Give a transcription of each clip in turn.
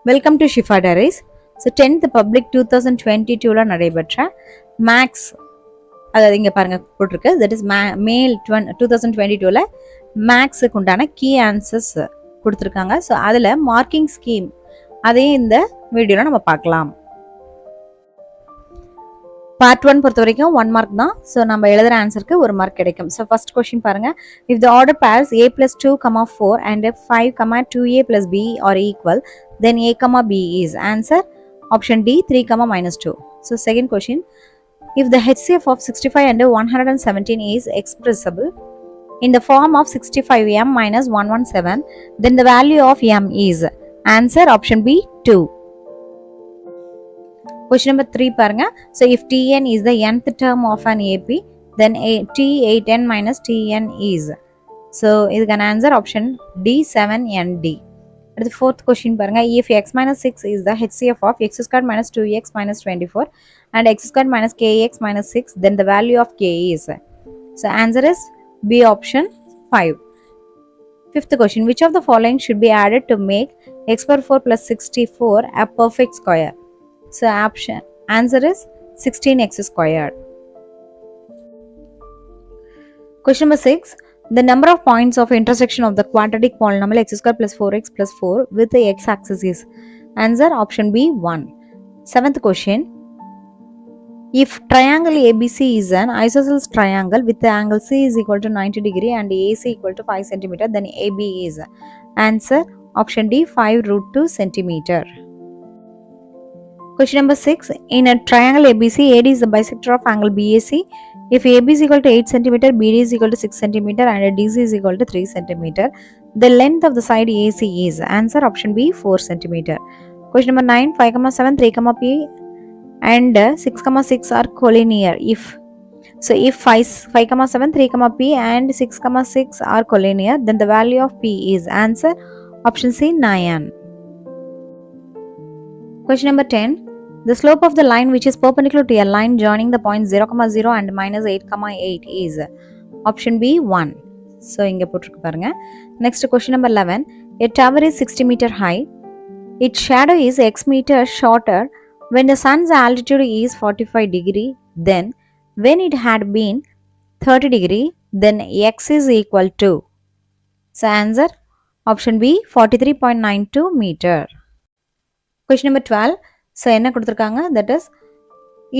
Welcome to Shifa diaries. So 10th public 2022ல நடைபெற்ற maths, அதாவது இங்கே பாருங்க போட்டிருக்கு, தட் இஸ் மேல் 2022ல மேக்ஸுக்கு உண்டான கீ ஆன்சர்ஸ் கொடுத்துருக்காங்க. ஸோ அதில் மார்க்கிங் ஸ்கீம் அதையும் இந்த வீடியோவில் நம்ம பார்க்கலாம். பார்ட் 1 பொறுத்த வரைக்கும் 1 மார்க் தான். ஸோ நம்ம எழுதுற ஆன்சருக்கு 1 மார்க் கிடைக்கும். ஸோ ஃபர்ஸ்ட் கொஸ்டின் பாருங்க. If the order pairs a plus 2, 4 and 5, 2a plus b are equal, then a, b is. Answer option D, 3, -2. So second question. If the HCF of 65 and 117 is expressible in the form of 65m minus 117, then the value of m is. Answer option B, 2. Question number 3 பாருங்க. So if Tn is the nth term of an AP, then T8n minus Tn is. So இதுக்கான answer option D, 7nd. அடுத்து fourth question பாருங்க. If x minus 6 is the HCF of x squared minus 2x minus 24 and x squared minus kx minus 6, then the value of k is. So answer is B, option 5. Fifth question. Which of the following should be added to make x power 4 plus 64 a perfect square? So answer is 16x squared. Question number 6. The number of points of intersection of the quadratic polynomial x square plus 4x plus 4 with the x-axis is. Answer option B, 1. Seventh question. If triangle ABC is an isosceles triangle with the angle C is equal to 90 degree and AC equal to 5 cm, then AB is. Answer option D, 5√2 cm. Question number 6. In a triangle ABC, AD is the bisector of angle BAC. If AB is equal to 8 cm, BD is equal to 6 cm and DC is equal to 3 cm, the length of the side AC is. Answer option B, 4 cm. Question number 9. 5, 7, 3, P and 6, 6 are collinear. If 5, 7, 3, P and 6, 6 are collinear, then the value of P is. Answer option C, 9. Question number 10. The slope of the line which is perpendicular to a line joining the points 0, 0 and -8, 8 is. Option B, 1. So இங்க போட்டுருக்கு பாருங்க. Next question number 11. A tower is 60 meter high. Its shadow is x meter shorter when the sun's altitude is 45 degree. Then when it had been 30 degree, then x is equal to. So answer option B, 43.92 meter. Question number 12. So என்ன கொடுத்திருக்காங்க, that is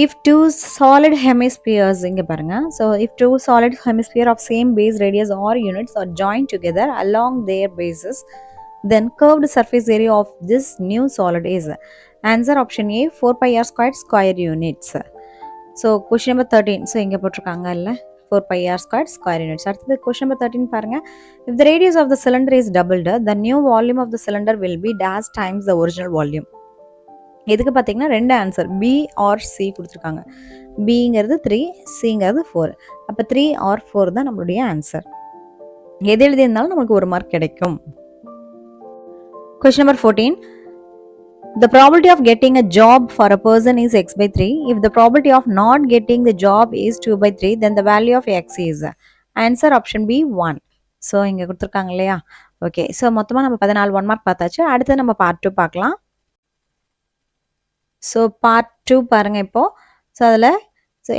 if two solid hemispheres, இங்க பாருங்க. So if two solid hemisphere of same base radius or units are joined together along their bases, then curved surface area of this new solid is. Answer option A, 4 pi r squared square units. So question number 13. So இங்க போட்டிருக்காங்க இல்ல, 4 pi r squared square units. அடுத்தது question number 13 பாருங்க. If the radius of the cylinder is doubled, the new volume of the cylinder will be dash times the original volume. இதுக்கு பார்த்தீங்கன்னா 2 answer B or C கொடுத்துருக்காங்க. Bங்கிறது 3, Cங்கிறது 4. அப்போ 3 or 4 தான் நம்மளுடைய answer. எது எழுதியிருந்தாலும் நமக்கு 1 மார்க் கிடைக்கும். Question number 14. The probability of getting a job for a person is x by 3. If the probability of not getting the job is 2 by 3, then the value of x is. Answer option B, 1. So இங்கே கொடுத்துருக்காங்க இல்லையா? Okay, so மொத்தமாக நம்ம 14 1 mark பார்த்தாச்சு. அடுத்து நம்ம part 2 பார்க்கலாம். So part 2 பாருங்க இப்போ. ஸோ அதில்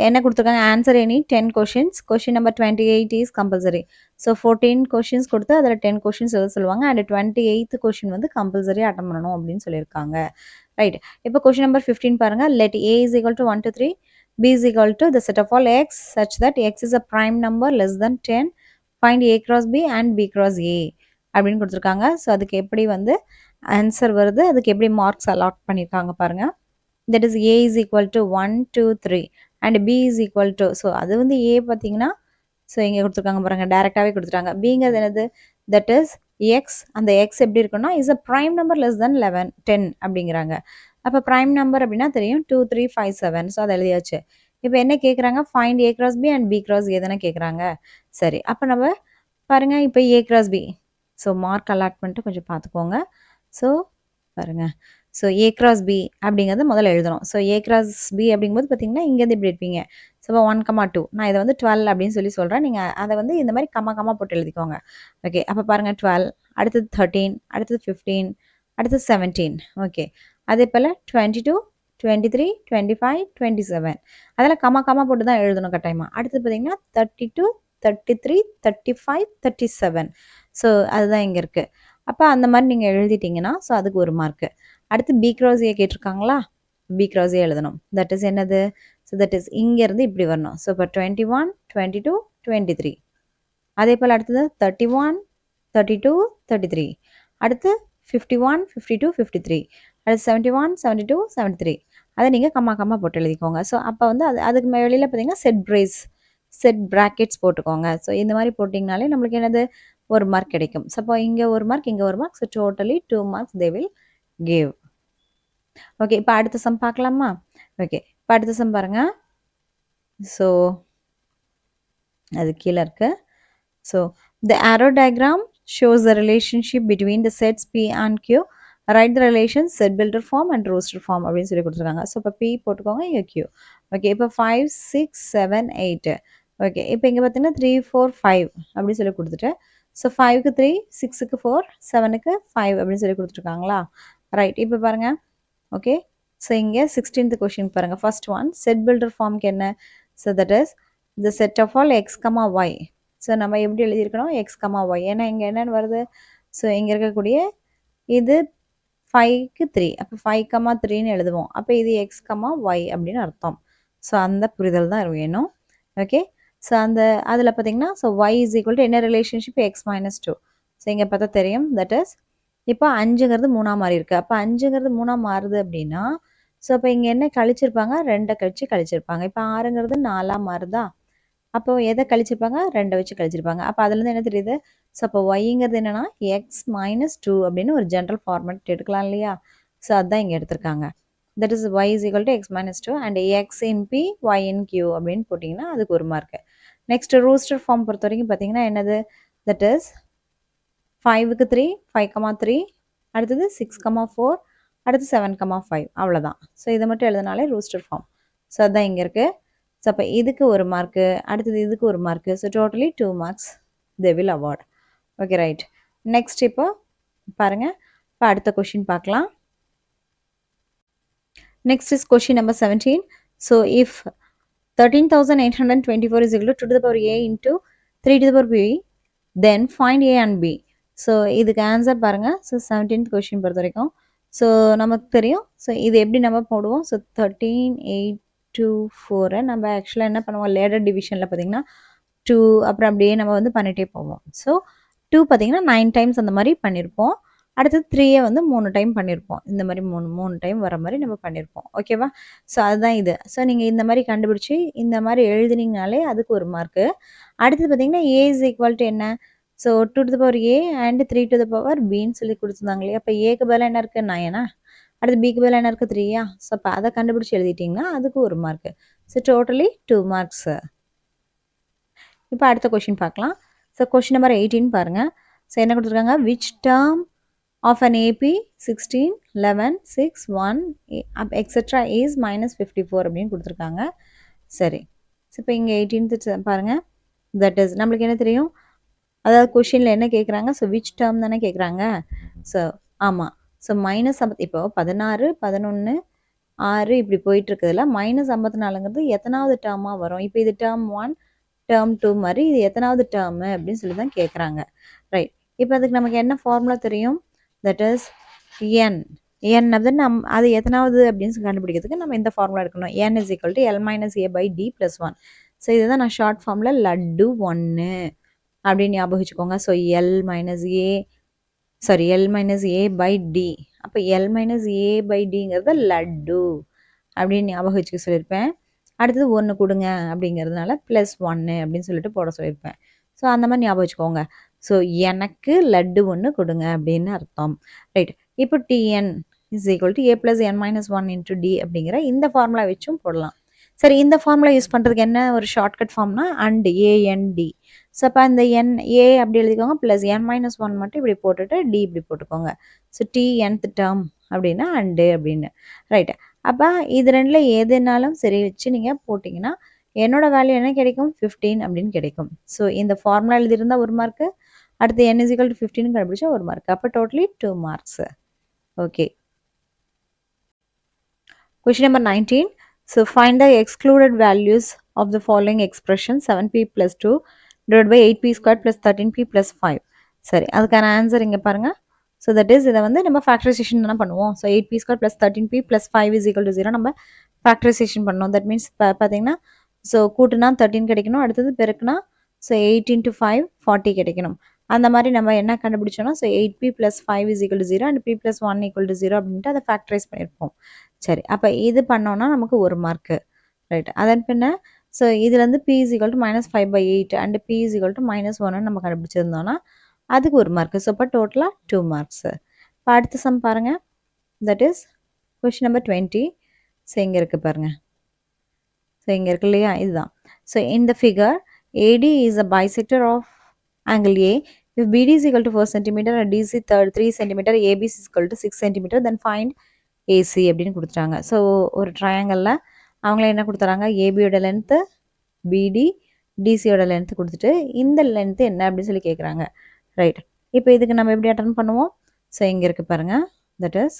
என்ன கொடுத்துருக்காங்க, answer any 10 questions. Question number 28 is compulsory. So 14 questions கொடுத்து அதில் 10 கொஷின்ஸ் எழுத சொல்லுவாங்க. அண்ட் 28th கொஷின் வந்து கம்பல்சரி அட்டன் பண்ணணும் அப்படின்னு சொல்லியிருக்காங்க. ரைட், இப்போ கொஷின் நம்பர் 15 பாருங்க. Let A is equal to 1 to 3, B is equal to the set of all x such that x is a prime number less than 10. Find A cross B and B cross A அப்படின்னு கொடுத்துருக்காங்க. So அதுக்கு எப்படி வந்து answer வருது, அதுக்கு எப்படி marks allot பண்ணியிருக்காங்க பாருங்க. That is A is equal to 1, 2, 3 and B is equal to, so அது வந்து A பார்த்தீங்கன்னா, ஸோ இங்கே கொடுத்துருக்காங்க பாருங்க, டேரெக்டாகவே கொடுத்துட்டாங்க. Bங்கிறது என்னது, that is x. அந்த x எப்படி இருக்குன்னா is a prime number less than 11, 10 அப்படிங்கிறாங்க. அப்போ prime number அப்படின்னா தெரியும் 2, 3, 5, 7. ஸோ அதை எழுதியாச்சு. இப்போ என்ன கேட்குறாங்க, find A cross B and B cross A தானே கேட்குறாங்க. சரி, அப்போ நம்ம பாருங்க, இப்போ A cross B. So mark allotment கொஞ்சம் பார்த்துக்கோங்க. ஸோ பாருங்க, ஸோ A cross B அப்படிங்கிறது முதல்ல எழுதணும். ஸோ A cross B அப்படிங்கும்போது பார்த்தீங்கன்னா இங்கேருந்து இப்படி இருப்பீங்க. ஸோ 1, 2 நான் இதை வந்து 12 அப்படின்னு சொல்கிறேன். நீங்கள் அதை வந்து இந்த மாதிரி கம்மா போட்டு எழுதிக்கோங்க. ஓகே, அப்போ பாருங்கள் 12, அடுத்தது 13, அடுத்தது 15, அடுத்து 17. ஓகே. அதே போல் 22, 23, 25, 27. அதெல்லாம் கமா போட்டு தான் எழுதணும் கட்டாயமாக. அடுத்து பார்த்தீங்கன்னா 32, 33, 35, 37. ஸோ அதுதான் இங்கே இருக்குது. அப்போ அந்த மாதிரி நீங்கள் எழுதிட்டிங்கன்னா ஸோ அதுக்கு ஒரு மார்க்கு. அடுத்து பி கிராஸ் ஏ கேட்டிருக்காங்களா, பி கிராஸ் ஏ எழுதணும். தட் இஸ் என்னது? ஸோ தட் இஸ் இங்கேருந்து இப்படி வரணும். ஸோ இப்போ 21, 22, 23. அதே போல் அடுத்தது 31, 32, 33. அடுத்து 51, 52, 53. அடுத்து 71, 72, 73. அதை நீங்கள் கம்மா போட்டு எழுதிக்கோங்க. ஸோ அப்போ வந்து அதுக்கு வெளியில் பார்த்தீங்கன்னா செட் ப்ராக்கெட்ஸ் போட்டுக்கோங்க. ஸோ இந்த மாதிரி போட்டிங்கனாலே நம்மளுக்கு என்னது ஒரு மார்க் கிடைக்கும். ஸோ அப்போ இங்கே ஒரு மார்க், இங்கே ஒரு mark. So totally 2 marks they will give. Okay, இப்போ அடுத்த சம் பார்க்கலாமா? ஓகே, இப்போ அடுத்த சம் பாருங்கள். ஸோ அது கீழே இருக்கு. So the arrow diagram shows the relationship between the sets P and Q. Write the relations set builder form and roster form அப்படின்னு சொல்லி கொடுத்துருக்காங்க. ஸோ இப்போ P போட்டுக்கோங்க, இங்கே Q. ஓகே, இப்போ 5, 6, 7, 8. ஓகே, இப்போ இங்கே பார்த்தீங்கன்னா 3, 4, 5 அப்படின்னு சொல்லி கொடுத்துட்டு, ஸோ 5க்கு 3, 6க்கு 4, 7க்கு 5 அப்படின்னு சொல்லி கொடுத்துருக்காங்களா? ரைட், இப்போ பாருங்கள். ஓகே, ஸோ இங்கே 16th கொஷின் பாருங்கள். ஃபர்ஸ்ட் ஒன் செட் பில்டர் ஃபார்முக்கு என்ன? So that is the set of all x, y. So நம்ம எப்படி எழுதியிருக்கணும்? X comma Y. ஏன்னா இங்கே என்னென்னு வருது? ஸோ இங்கே இருக்கக்கூடிய இது 5க்கு 3, அப்போ 5, 3ன்னு எழுதுவோம். அப்போ இது எக்ஸ் கமா ஒய் அப்படின்னு அர்த்தம். ஸோ அந்த புரிதல் தான் வேணும். ஓகே, ஸோ அதில் பார்த்தீங்கன்னா so y is equal to என்ன ரிலேஷன்ஷிப்? X minus 2. ஸோ இங்கே பார்த்தா தெரியும். தட் இஸ் இப்போ 5ங்கிறது 3ஆக மாறி இருக்குது. அப்போ 5ங்கிறது 3ஆக மாறுது அப்படின்னா ஸோ அப்போ இங்கே என்ன கழிச்சிருப்பாங்க? 2 கழிச்சிருப்பாங்க. இப்போ 6ங்கிறது 4ஆக மாறுதா? அப்போ எதை கழிச்சிருப்பாங்க? 2 வச்சு கழிச்சிருப்பாங்க. அப்போ அதுலேருந்து என்ன தெரியுது? ஸோ அப்போ ஒய்ங்கிறது என்னென்னா எக்ஸ் மைனஸ் 2 அப்படின்னு ஒரு ஜென்ரல் ஃபார்மேட் எடுக்கலாம் இல்லையா? ஸோ அதுதான் இங்கே எடுத்திருக்காங்க. That is y is equal to x minus 2 and x in P y in Q அப்படின்னு போட்டிங்கன்னா அதுக்கு ஒரு மார்க்கு. நெக்ஸ்ட் ரூஸ்டர் ஃபார்ம் பொறுத்த வரைக்கும் பார்த்தீங்கன்னா என்னது? தட் இஸ் 5க்கு 3, 5, 3, அடுத்தது 6, 4, அடுத்து 7, 5. அவ்வளோதான். ஸோ இதை மட்டும் எழுதினாலே ரூஸ்டர் ஃபார்ம். ஸோ அதுதான் இங்கே இருக்குது. ஸோ அப்போ இதுக்கு ஒரு மார்க்கு, அடுத்தது இதுக்கு ஒரு mark. So totally 2 marks they will award. Okay, right. Next இப்போ பாருங்கள். இப்போ அடுத்த கொஷின் பார்க்கலாம். Next is question number 17. So if 13,824 is equal to 2 to the power a into 3 to the power b, then find a and b. So இதுக்கு answer பாருங்கள். So 17th question பொறுத்த வரைக்கும் so நமக்கு தெரியும். ஸோ இது எப்படி நம்ம போடுவோம்? ஸோ 13,824 நம்ம ஆக்சுவலாக என்ன பண்ணுவோம்? லேடர் டிவிஷனில் பார்த்தீங்கன்னா 2 அப்புறம் அப்படியே நம்ம வந்து பண்ணிகிட்டே போவோம். ஸோ 2 பார்த்தீங்கன்னா 9 டைம்ஸ் அந்த மாதிரி பண்ணியிருப்போம். அடுத்தது 3 வந்து 3 டைம் பண்ணியிருப்போம். இந்த மாதிரி 3 டைம் வர மாதிரி நம்ம பண்ணியிருப்போம். ஓகேவா? ஸோ அதுதான் இது. ஸோ நீங்கள் இந்த மாதிரி கண்டுபிடிச்சி இந்த மாதிரி எழுதினீங்கனாலே அதுக்கு ஒரு மார்க்கு. அடுத்தது பார்த்தீங்கன்னா ஏ இஸ் ஈக்குவல் டு என்ன? So 2 to the power a and 3 to the power bன்னு சொல்லி கொடுத்துருந்தாங்க இல்லையா? அப்போ ஏக்கு பதிலாக என்ன இருக்குது? 9. அடுத்து பிக்கு பதிலாக என்ன இருக்குது? 3. ஸோ அப்போ அதை கண்டுபிடிச்சி எழுதிட்டிங்கன்னா அதுக்கு ஒரு மார்க்கு. So totally 2 marks. இப்போ அடுத்த கொஷின் பார்க்கலாம். ஸோ கொஷின் நம்பர் 18 பாருங்கள். ஸோ என்ன கொடுத்துருக்காங்க? Which term of an AP 16, 11, 6, 1 etcetera is -54 அப்படின்னு கொடுத்துருக்காங்க. சரி, ஸோ இப்போ இங்கே 18th பாருங்கள். தட் இஸ் நம்மளுக்கு என்ன தெரியும்? அதாவது கொஷினில் என்ன கேட்குறாங்க? ஸோ விச் டேர்ம் தானே கேட்குறாங்க. ஸோ ஆமாம். ஸோ -50 இப்போ 16, 11, 6 இப்படி போயிட்டுருக்குதுல -54ங்கிறது எத்தனாவது டேர்மாக வரும்? இப்போ இது டேர்ம் 1, டேர்ம் 2 மாதிரி இது எத்தனாவது டேர்மு அப்படின்னு சொல்லி தான் கேட்குறாங்க. ரைட், இப்போ அதுக்கு நமக்கு என்ன ஃபார்முலா தெரியும்? தட் இஸ் என் வந்து அது எத்தனாவது அப்படின்னு சொல்லி கண்டுபிடிக்கிறதுக்கு நம்ம இந்த ஃபார்முலா எடுக்கணும். n is equal to L minus A by D plus 1. So இதுதான் நான் ஷார்ட் ஃபார்மில் லட்டு 1 அப்படின்னு ஞாபகம் வச்சுக்கோங்க. So L minus A by D. அப்போ எல் மைனஸ் ஏ பை டிங்கிறத லட்டு அப்படின்னு ஞாபகம் வச்சுக்க சொல்லியிருப்பேன். அடுத்தது 1 கொடுங்க அப்படிங்கிறதுனால ப்ளஸ் 1 அப்படின்னு சொல்லிட்டு போட சொல்லியிருப்பேன். ஸோ அந்த மாதிரி ஞாபகம் வச்சுக்கோங்க. ஸோ எனக்கு லட்டு 1 கொடுங்க அப்படின்னு அர்த்தம். ரைட், இப்போ tn is equal to a plus n minus 1 into d அப்படிங்கிற இந்த ஃபார்முலா வச்சும் போடலாம். சரி, இந்த ஃபார்முலா யூஸ் பண்ணுறதுக்கு என்ன ஒரு ஷார்ட்கட் ஃபார்ம்னா அண்ட் ஏஎன்டி. ஸோ அப்போ அந்த ஏ அப்படி எழுதிக்கோங்க, ப்ளஸ் n மைனஸ் 1 மட்டும் இப்படி போட்டுட்டு டி இப்படி போட்டுக்கோங்க. ஸோ nth டேர்ம் அப்படின்னா அண்டு அப்படின்னு. ரைட், அப்போ இது ரெண்டில் எதுனாலும் சரி வச்சு நீங்கள் போட்டிங்கன்னா என்னோட வேல்யூ என்ன கிடைக்கும்? 15 அப்படின்னு கிடைக்கும். ஸோ இந்த ஃபார்முலா எழுதியிருந்தால் ஒரு மார்க்கு, அடுத்து n இஸ் ஈக்குவல் டு 15 கண்டுபிடிச்சா ஒரு மார்க். அப்போ totally 2 marks. Okay. Question number 19. So find the excluded values of the following expression 7p plus 2 divided by 8p squared plus 13p plus 5. சரி அதுக்கான answer இங்கே பாருங்க. So that is இதை வந்து நம்ம ஃபேக்டரைசேஷன் தானே பண்ணுவோம். So 8p squared plus 13p plus 5 is equal to 0 நம்ம ஃபேக்டரைசேஷன் பண்ணோம். தட் மீன்ஸ் பார்த்தீங்கன்னா ஸோ கூட்டுனா 13 கிடைக்கணும், அடுத்தது பெருக்குனா ஸோ 8 into 5 40 கிடைக்கணும். அந்த மாதிரி நம்ம என்ன கண்டுபிடிச்சோம்னா so 8p plus 5 is equal to 0 and p plus 1 equal to 0 அப்படின்ட்டு அதை ஃபேக்டரைஸ் பண்ணியிருப்போம். சரி அப்போ இது பண்ணோன்னா நமக்கு ஒரு மார்க்கு ரைட். அதன் பின்ன ஸோ இதுலேருந்து p is equal to -5/8 and p is equal to -1 நம்ம கண்டுபிடிச்சிருந்தோம்னா அதுக்கு ஒரு மார்க்கு. ஸோ இப்போ டோட்டலாக 2 மார்க்ஸு. இப்போ அடுத்த சம் பாருங்கள். That is question number 20. So இங்கே இருக்குது பாருங்கள். ஸோ இங்கே இருக்கு இல்லையா, இதுதான். ஸோ இந்த figure AD is a bisector of angle A. If BD is equal to 4 cm and DC 3 cm, AB is equal to 6 cm, then find AC அப்படின்னு கொடுத்துட்டாங்க. ஸோ ஒரு ட்ரையாங்கலில் அவங்கள என்ன கொடுத்துறாங்க, ஏபியோட லென்த்து பிடி டிசியோட லென்த்து கொடுத்துட்டு இந்த லென்த்து என்ன அப்படின்னு சொல்லி கேட்குறாங்க. ரைட். இப்போ இதுக்கு நம்ம எப்படி அட்டன் பண்ணுவோம். ஸோ இங்கே இருக்குது பாருங்கள். தட் இஸ்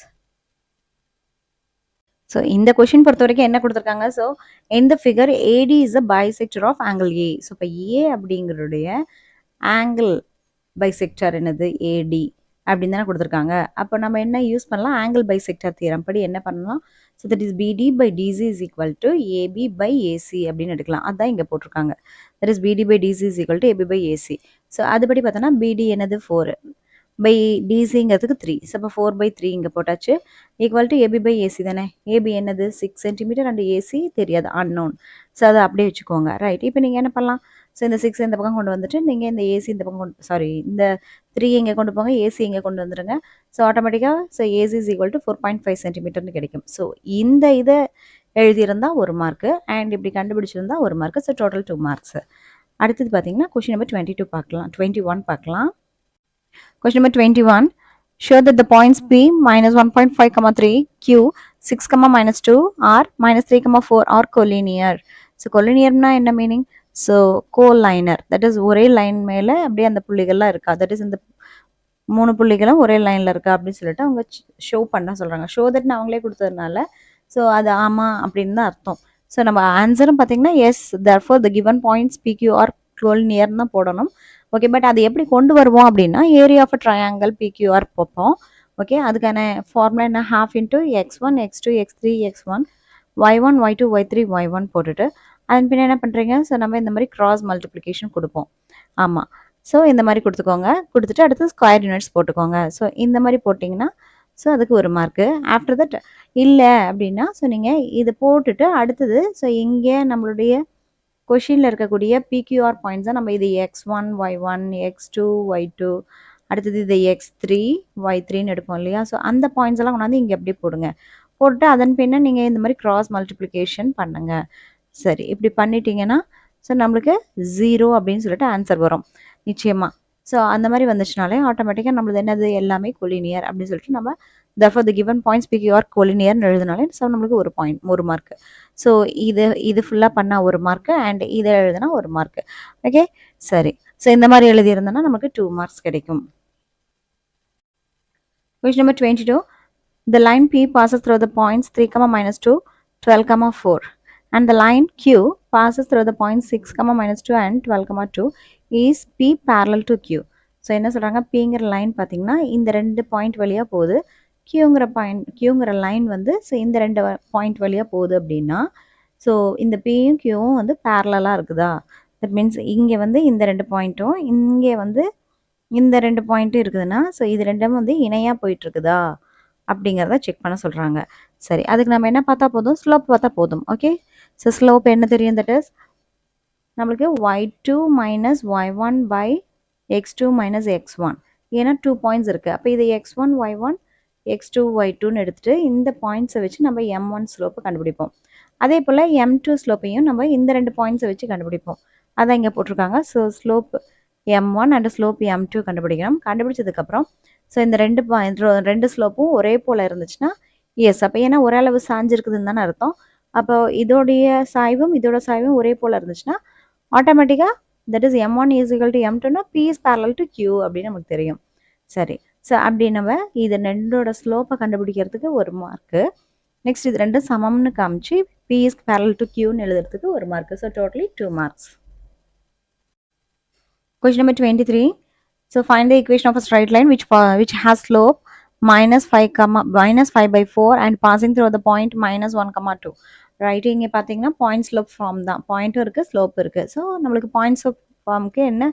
ஸோ இந்த கொஷின் பொறுத்த வரைக்கும் என்ன கொடுத்துருக்காங்க. ஸோ இந்த figure AD is a bisector of angle A. So இப்போ ஏ அப்படிங்கிறதுடைய ஆங்கிள் பைசெக்டர் என்னது ஏடி அப்படின்னு தானே கொடுத்துருக்காங்க. அப்போ நம்ம என்ன யூஸ் பண்ணலாம், ஆங்கிள் பைசெக்டர் தியரம் படி என்ன பண்ணலாம். So that is BD by DC is equal to AB by AC அப்படின்னு எடுக்கலாம். அதுதான் இங்கே போட்டிருக்காங்க. That is BD by DC is equal to AB by AC. So அதுபடி பார்த்தோன்னா பிடி என்னது 4 பை டிசிங்கிறதுக்கு 3. ஸோ அப்போ 4/3 இங்கே போட்டாச்சு. Equal to AB by AC தானே. ஏபி என்னது 6 சென்டிமீட்டர் அண்ட் ஏசி தெரியாது, அன்னோன். ஸோ அதை அப்படியே வச்சுக்கோங்க. ரைட். இப்போ நீங்கள் என்ன பண்ணலாம், ஸோ இந்த 6 இந்த பக்கம் கொண்டு வந்துட்டு நீங்கள் இந்த ஏசி இந்த பக்கம் இந்த 3 இங்கே கொண்டு போங்க, ஏசி இங்கே கொண்டு வந்துடுங்க. ஸோ ஆட்டோமேட்டிக்காக so AC is equal to 4.5 சென்டிமீட்டர்னு கிடைக்கும். ஸோ இந்த இதை எழுதியிருந்தால் ஒரு மார்க்கு அண்ட் இப்படி கண்டுபிடிச்சிருந்தா ஒரு மார்க்கு. So total 2 marks. அடுத்தது பார்த்தீங்கன்னா கொஷின் நம்பர் 22 பார்க்கலாம், 21 பார்க்கலாம். Question number 21. Show that the points P -1.5, 3, Q 6, -2 are -3, 4 are collinear. So collinear na என்ன மீனிங். ஸோ கோலைனர் தட் இஸ் ஒரே லைன் மேலே அப்படியே அந்த புள்ளிகள்லாம் இருக்கா, தட் இஸ் இந்த 3 புள்ளிகளும் ஒரே லைனில் இருக்கா அப்படின்னு சொல்லிட்டு அவங்க ஷோ பண்ண சொல்கிறாங்க. ஷோ தட்னு அவங்களே கொடுத்ததுனால ஸோ அது ஆமாம் அப்படின்னு தான் அர்த்தம். ஸோ நம்ம ஆன்சரும் பார்த்தீங்கன்னா S therefore the given points PQ are collinear தான் போடணும். ஓகே. பட் அது எப்படி கொண்டு வருவோம் அப்படின்னா ஏரியா ஆஃப் ட்ரையாங்கிள் PQR பார்ப்போம். ஓகே. அதுக்கான ஃபார்முலா என்ன, half into x1 x2 x3 x1 y1 y2 y3 y1 போட்டுட்டு அதன் பின்ன என்ன பண்ணுறீங்க, ஸோ நம்ம இந்த மாதிரி கிராஸ் மல்டிப்ளிகேஷன் கொடுப்போம். ஆமாம். ஸோ இந்த மாதிரி கொடுத்துக்கோங்க. கொடுத்துட்டு அடுத்து ஸ்கொயர் யூனிட்ஸ் போட்டுக்கோங்க. ஸோ இந்த மாதிரி போட்டிங்கன்னா ஸோ அதுக்கு ஒரு மார்க்கு. ஆஃப்டர் தட் இல்லை அப்படின்னா ஸோ நீங்கள் இது போட்டுட்டு அடுத்தது ஸோ இங்கே நம்மளுடைய கொஷினில் இருக்கக்கூடிய PQR பாயிண்ட்ஸை நம்ம இது x1 y1 x2 y2 அடுத்தது இது x3 y3ன்னு எடுப்போம் இல்லையா. ஸோ அந்த பாயிண்ட்ஸ் எல்லாம் கொண்டாந்து இங்கே அப்படியே போடுங்க. போட்டு அதன் பின்ன நீங்கள் இந்த மாதிரி கிராஸ் மல்டிப்ளிகேஷன் பண்ணுங்க. சரி இப்படி பண்ணிட்டீங்கன்னா ஸோ நம்மளுக்கு 0 அப்படின்னு சொல்லிட்டு ஆன்சர் வரும் நிச்சயமாக. ஸோ அந்த மாதிரி வந்துச்சுனாலே ஆட்டோமேட்டிக்காக நம்மளது என்னது எல்லாமே கொலினியர் அப்படின்னு சொல்லிட்டு நம்ம therefore the given points PQR கொலினியர்னு எழுதினாலே ஸோ நம்மளுக்கு ஒரு பாயிண்ட் ஒரு மார்க்கு. ஸோ இது ஃபுல்லாக பண்ணால் ஒரு மார்க்கு அண்ட் இதை எழுதினா ஒரு மார்க்கு. ஓகே சரி. ஸோ இந்த மாதிரி எழுதியிருந்தோன்னா நமக்கு 2 மார்க்ஸ் கிடைக்கும். Question number 22. The line P passes through the points 3, -2, 12, 4 and the line Q passes through the points 6, -2 and 12, 2 is P parallel to Q. So என்ன சொல்கிறாங்க, Pங்கிற லைன் பார்த்தீங்கன்னா இந்த 2 பாயிண்ட் வழியாக போகுது, Qங்கிற லைன் வந்து ஸோ இந்த 2 பாயிண்ட் வழியாக போகுது அப்படின்னா ஸோ இந்த Pயும் Qவும் வந்து பேரலாக இருக்குதா. தட் மீன்ஸ் இங்கே வந்து இந்த 2 பாயிண்ட்டும் இங்கே வந்து இந்த 2 பாயிண்ட்டும் இருக்குதுன்னா ஸோ இது ரெண்டும் வந்து இணையாக போயிட்டுருக்குதா அப்படிங்கிறத செக் பண்ண சொல்கிறாங்க. சரி அதுக்கு நம்ம என்ன பார்த்தா போதும், ஸ்லோப் பார்த்தா போதும். ஓகே. ஸோ ஸ்லோப் என்ன தெரியும், தட் இஸ் நம்மளுக்கு y2 - y1 by x2 - x1 ஏன்னா 2 பாயிண்ட்ஸ் இருக்குது. அப்போ இது x1 y1 x2 y2ன்னு எடுத்துகிட்டு இந்த பாயிண்ட்ஸை வச்சு நம்ம m1 ஸ்லோப்பை கண்டுபிடிப்போம். அதே போல் m2 ஸ்லோப்பையும் நம்ம இந்த 2 பாயிண்ட்ஸை வச்சு கண்டுபிடிப்போம். அதான் இங்கே போட்டிருக்காங்க. So slope m1 and slope m2 கண்டுபிடிக்கணும். கண்டுபிடிச்சதுக்கப்புறம் ஸோ இந்த 2 ஸ்லோப்பும் ஒரே போல் இருந்துச்சுன்னா எஸ் அப்போ ஏன்னா ஒரே அளவு சாஞ்சிருக்குதுன்னு தானே அர்த்தம். அப்போ இதோடைய சாய்வும் இதோட சாய்வும் ஒரே போல் இருந்துச்சுன்னா ஆட்டோமேட்டிக்காக that is m1 is equal to m2னா P is parallel to Q அப்படின்னு நமக்கு தெரியும். சரி ஸோ அப்படி நம்ம இது ரெண்டோட ஸ்லோப்பை கண்டுபிடிக்கிறதுக்கு ஒரு மார்க்கு. நெக்ஸ்ட் இது ரெண்டும் சமம்னு காமிச்சு P is parallel to Qன்னு எழுதுறதுக்கு ஒரு mark. So totally 2 marks. Question number 23. So find the equation of a straight line which has slope -5/4 and passing through the point -1,2. Right, இங்கே பார்த்தீங்கன்னா பாயிண்ட் ஸ்லோப் ஃபார்ம் தான். பாயிண்ட்டும் இருக்குது, ஸ்லோப் இருக்குது. So நம்மளுக்கு பாயிண்ட் ஸ்லோப் ஃபார்முக்கு என்ன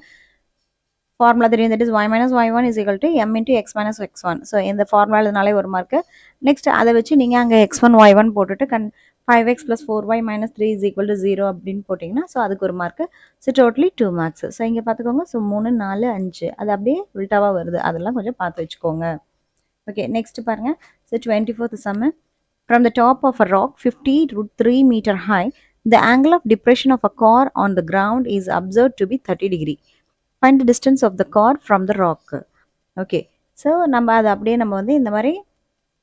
ஃபார்முலா தெரியும்? That is y minus y1 is equal to m into x minus x1. So இந்த ஃபார்முலா எழுதினாலே ஒரு மார்க்கு. நெக்ஸ்ட் அதை வச்சு நீங்கள் அங்கே x1 y1 போட்டுட்டு 5x plus 4y minus 3 is equal to 0 அப்படின்னு போட்டிங்கன்னா ஸோ அதுக்கு ஒரு mark. So totally 2 marks. So இங்கே பார்த்துக்கோங்க. ஸோ 3, 4, 5 அது அப்படியே உல்ட்டாவாக வருது. அதெல்லாம் கொஞ்சம் பார்த்து வச்சுக்கோங்க. ஓகே, நெக்ஸ்ட் பாருங்கள். So 24th sum. From the top of a rock 50√3 meter high, the angle of depression of a car on the ground is observed to be 30 degree. Find the distance of the car from the rock. Okay, so நம்ம அதை அப்படியே நம்ம வந்து இந்த மாதிரி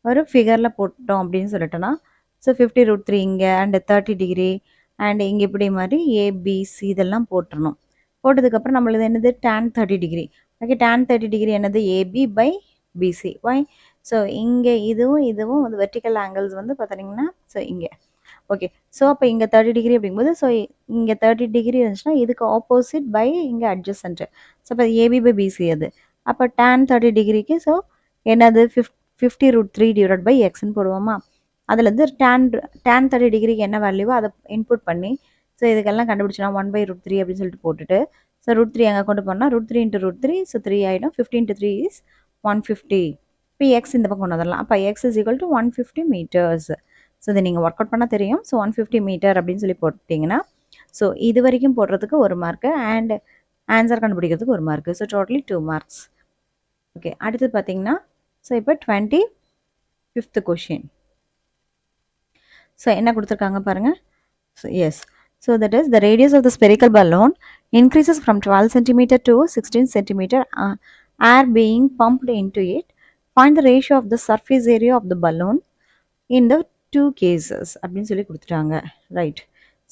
ஒரு ஃபிகரில் போட்டோம் அப்படின்னு சொல்லிட்டோன்னா, ஸோ 50√3 இங்கே அண்ட் 30 டிகிரி அண்ட் இங்கே இப்படி மாதிரி ஏபிசி இதெல்லாம் போட்டுடணும். போட்டதுக்கப்புறம் நம்மளுக்கு என்னது tan 30 degree. Okay, tan 30 degree என்னது AB by BC. Why? So இங்கே இதுவும் வந்து வெர்டிக்கல் ஆங்கிள்ஸ் வந்து பார்த்தீங்கன்னா ஸோ இங்கே ஓகே. ஸோ அப்போ இங்கே 30 டிகிரி அப்படிங்கும்போது ஸோ இங்கே 30 டிகிரி இருந்துச்சுன்னா இதுக்கு ஆப்போசிட் பை இங்கே அட்ஜசன்ட். ஸோ அப்போ ஏபி பை பிசி அது. அப்போ tan 30 டிகிரிக்கு ஸோ என்னது 50√3 டிவைட் பை எக்ஸ்ன்னு போடுவோமா? அதுலேருந்து tan 30 டிகிரிக்கு என்ன வேல்யூவோ அதை இன்புட் பண்ணி ஸோ இதுக்கெல்லாம் கண்டுபிடிச்சோன்னா 1/√3 அப்படின்னு சொல்லிட்டு போட்டுட்டு ஸோ √3 அங்கே கொண்டு போனால் √3 × √3 ஸோ 3 ஆகிடும். 15 × 3 is 150. இப்போ எக்ஸ் இந்த பக்கம் கொண்டு வந்துடலாம். அப்போ x is equal to 150 metres. So இதை நீங்கள் ஒர்க் அவுட் பண்ணால் தெரியும். ஸோ 150 மீட்டர் அப்படின்னு சொல்லி போட்டிங்கன்னா ஸோ இது வரைக்கும் போடுறதுக்கு ஒரு மார்க்கு அண்ட் ஆன்சர் கண்டுபிடிக்கிறதுக்கு ஒரு mark. So totally 2 marks. Okay, அடுத்து பார்த்தீங்கன்னா ஸோ இப்போ 25th கொஷின். ஸோ என்ன கொடுத்துருக்காங்க பாருங்கள். So yes, so that is the radius of the spherical balloon increases from 12 cm to 16 cm, air being pumped into it. Find the ratio of the surface area of the balloon in the 2 cases அப்படின்னு சொல்லி கொடுத்துட்டாங்க. Right,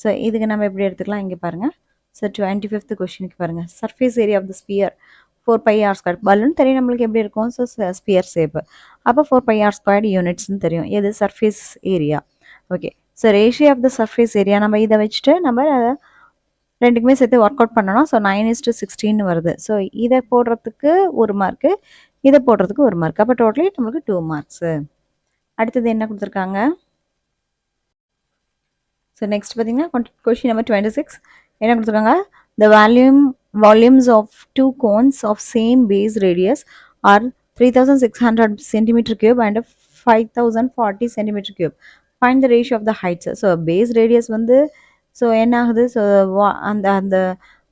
so இதுக்கு நம்ம எப்படி எடுத்துக்கலாம் இங்கே பாருங்கள். So 25th கொஷினுக்கு பாருங்கள். Surface area of the sphere 4πr². Balloon தெரியும் நம்மளுக்கு எப்படி இருக்கும். So sphere shape. அப்போ 4πr² யூனிட்ஸ்னு தெரியும். எது? Surface area. Okay, so ratio of the surface area நம்ம இதை வச்சுட்டு நம்ம ரெண்டுக்குமே சேர்த்து ஒர்க் அவுட் பண்ணணும். ஸோ 9:16 வருது. ஸோ இதை போடுறதுக்கு ஒரு மார்க்கு, இதை போடுறதுக்கு ஒரு மார்க். அப்போ டோட்டலி நம்மளுக்கு 2 மார்க்ஸு. அடுத்தது என்ன கொடுத்துருக்காங்க? ஸோ நெக்ஸ்ட் பார்த்தீங்கன்னா கொஷின் நம்பர் 26 என்ன கொடுத்துருக்காங்க? The volumes of 2 cones of same base radius are 3600 cm³ and 5040 cm³. Find the ratio of the heights. So base radius வந்து ஸோ என்ன ஆகுது? ஸோ அந்த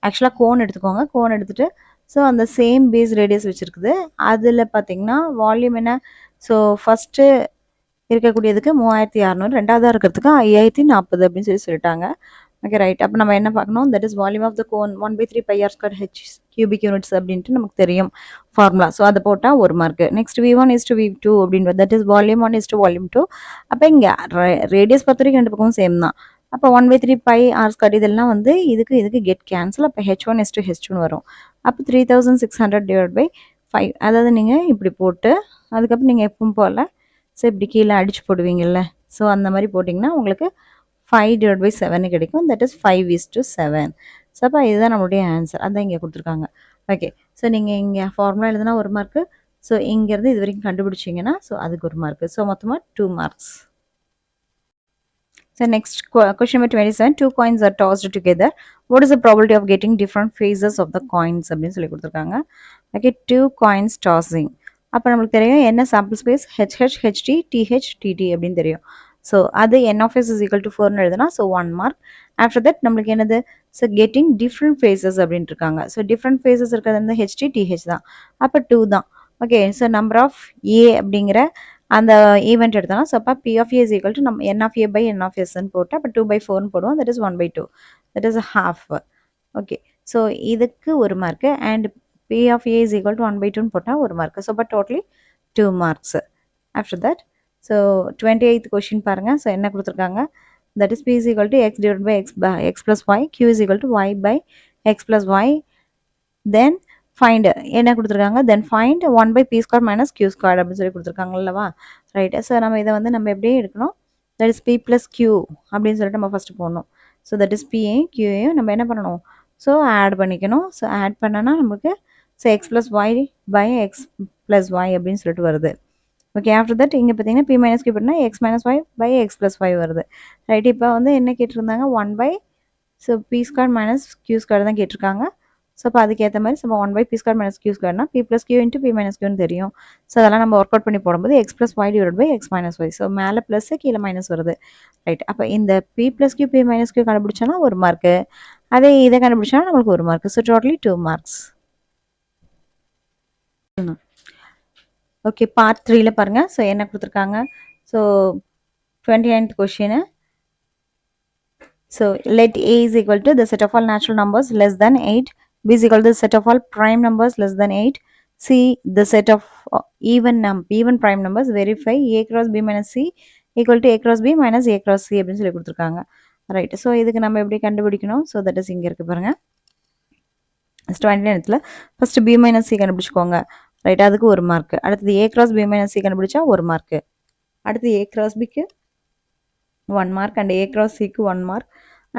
ஆக்சுவலாக கோன் எடுத்துக்கோங்க. கோன் எடுத்துகிட்டு ஸோ அந்த சேம் பேஸ் ரேடியஸ் வச்சுருக்குது. அதில் பார்த்தீங்கன்னா வால்யூம் என்ன? ஸோ ஃபஸ்ட்டு இருக்கக்கூடியதுக்கு 3600, ரெண்டாவதாக இருக்கிறதுக்கு 5040 அப்படின்னு சொல்லிட்டாங்க. Okay, right. அப்போ நம்ம என்ன பார்க்கணும்? That is volume of the cone 1/3πr² h cubic units அப்படின்ட்டு நமக்கு தெரியும் ஃபார்முலா. ஸோ அதை போட்டால் ஒரு mark. Next V1 is to V2 அப்படின்னு that is volume 1 is to volume 2. அப்போ இங்கே ரேடியஸ் பொறுத்த வரைக்கும் ரெண்டு பக்கமும் சேம் தான். அப்போ 1/3πr² இதெல்லாம் வந்து இதுக்கு கெட் கேன்சல். அப்போ H1 is to H2 வரும். அப்போ 3600 டிவைட் பை 5. அதாவது நீங்கள் இப்படி போட்டு அதுக்கப்புறம் நீங்கள் எப்பவும் போல் ஸோ இப்படி கீழே அடிச்சு போடுவீங்கள்ல. ஸோ அந்த மாதிரி போட்டிங்கன்னா உங்களுக்கு 5 டிவைட் பை 7 கிடைக்கும். That is 5:7. ஸோ அப்போ இதுதான் நம்மளுடைய ஆன்சர். அதான் இங்கே கொடுத்துருக்காங்க. ஓகே, ஸோ நீங்கள் இங்கே ஃபார்முலா எழுதுனா ஒரு மார்க்கு. ஸோ இங்கேருந்து இது வரைக்கும் கண்டுபிடிச்சிங்கன்னா ஸோ அதுக்கு ஒரு மார்க்கு. ஸோ மொத்தமாக 2 marks. So next question number 27. 2 coins are tossed together. What is the probability of getting different phases of the coins அப்படின்னு சொல்லி கொடுத்துருக்காங்க. Okay, 2 coins tossing. அப்போ நம்மளுக்கு தெரியும் என்ன sample space HH, HT, TH, TT அப்படின்னு தெரியும். ஸோ அது n of s is equal to 4ன்னு எழுதுனா ஸோ 1 மார்க். ஆஃப்டர் தட் நம்மளுக்கு என்னது? ஸோ கெட்டிங் டிஃப்ரெண்ட் ஃபேஸஸ் அப்படின்ட்டு இருக்காங்க. ஸோ டிஃப்ரெண்ட் ஃபேஸஸ் இருக்கிறது வந்து HT, TH தான். அப்போ 2 தான். ஓகே, ஸோ நம்பர் ஆஃப் ஏ அப்படிங்கிற அந்த ஈவெண்ட் எடுத்தோம்னா ஸோ அப்போ P of A is equal to நம்ம N of A by N of Sன்னு போட்டு அப்போ 2/4ன்னு போடுவோம். That is 1/2. That is half. Okay, so இதுக்கு ஒரு mark and P of A is equal to 1/2ன்னு போட்டால் ஒரு மார்க்கு. ஸோ அப்போ totally 2 marks. After that so 28th question பாருங்கள். ஸோ என்ன கொடுத்துருக்காங்க? That is P is equal to x divided by x plus y, Q is equal to y by x plus y. Then find என்ன கொடுத்துருக்காங்க, then find 1 by B square minus q square அப்படின்னு சொல்லி கொடுத்துருக்காங்க அல்லவா. Right. So நம்ம இதை வந்து நம்ம எப்படியே எடுக்கணும், that is p plus q அப்படின்னு சொல்லிட்டு நம்ம ஃபஸ்ட்டு போடணும். ஸோ தட் இஸ் பியையும் கியூயையும் நம்ம என்ன பண்ணணும், ஸோ ஆட் பண்ணிக்கணும். ஸோ ஆட் பண்ணோன்னா நமக்கு so x plus y by x plus y அப்படின்னு சொல்லிட்டு வருது. ஓகே. ஆஃப்டர் தட் இங்கே பார்த்தீங்கன்னா பி மைனஸ் கியூ பண்ணால் x minus y by x plus y வருது. ரைட். இப்போ வந்து என்ன கேட்டிருந்தாங்க, 1 by so p square minus q square தான் கேட்டிருக்காங்க. ஸோ அப்போ அதுக்கேற்ற மாதிரி நம்ம 1 by B square minus Q ஸ்கொயர்னா P plus Q into P minus கியூன்னு தெரியும். ஸோ அதெல்லாம் நம்ம ஒர்க் அவுட் பண்ணி போடும்போது X plus Y divide by X minus Y. So மேலே ப்ளஸ் கீழே மைனஸ் வருது. ரைட். அப்போ இந்த P plus Q P minus Q கண்டுபிடிச்சோன்னா 1 மார்க்கு, அதே இதை கண்டுபிடிச்சோன்னா நம்மளுக்கு 1 mark. So totally 2 marks. Okay. Part 3ல பாருங்க. ஸோ என்ன கொடுத்துருக்காங்க, so 29th question. So let A is equal to the set of all natural numbers less than 8, B is equal to the set of all prime numbers less than 8, C the set of even prime numbers. Verify A cross B minus C equal to A cross B minus A cross C அப்படின்னு சொல்லி கொடுத்துருக்காங்க. Right. So இதுக்கு நம்ம எப்படி கண்டுபிடிக்கணும், so that is இங்கே இருக்குது பாருங்கள். 29th first B minus C கண்டுபிடிச்சிக்கோங்க. ரைட். அதுக்கு 1 மார்க். அடுத்தது A cross B minus C கண்டுபிடிச்சா 1 மார்க். அடுத்து A cross Bக்கு 1 மார்க் அண்ட் A cross Cக்கு 1 mark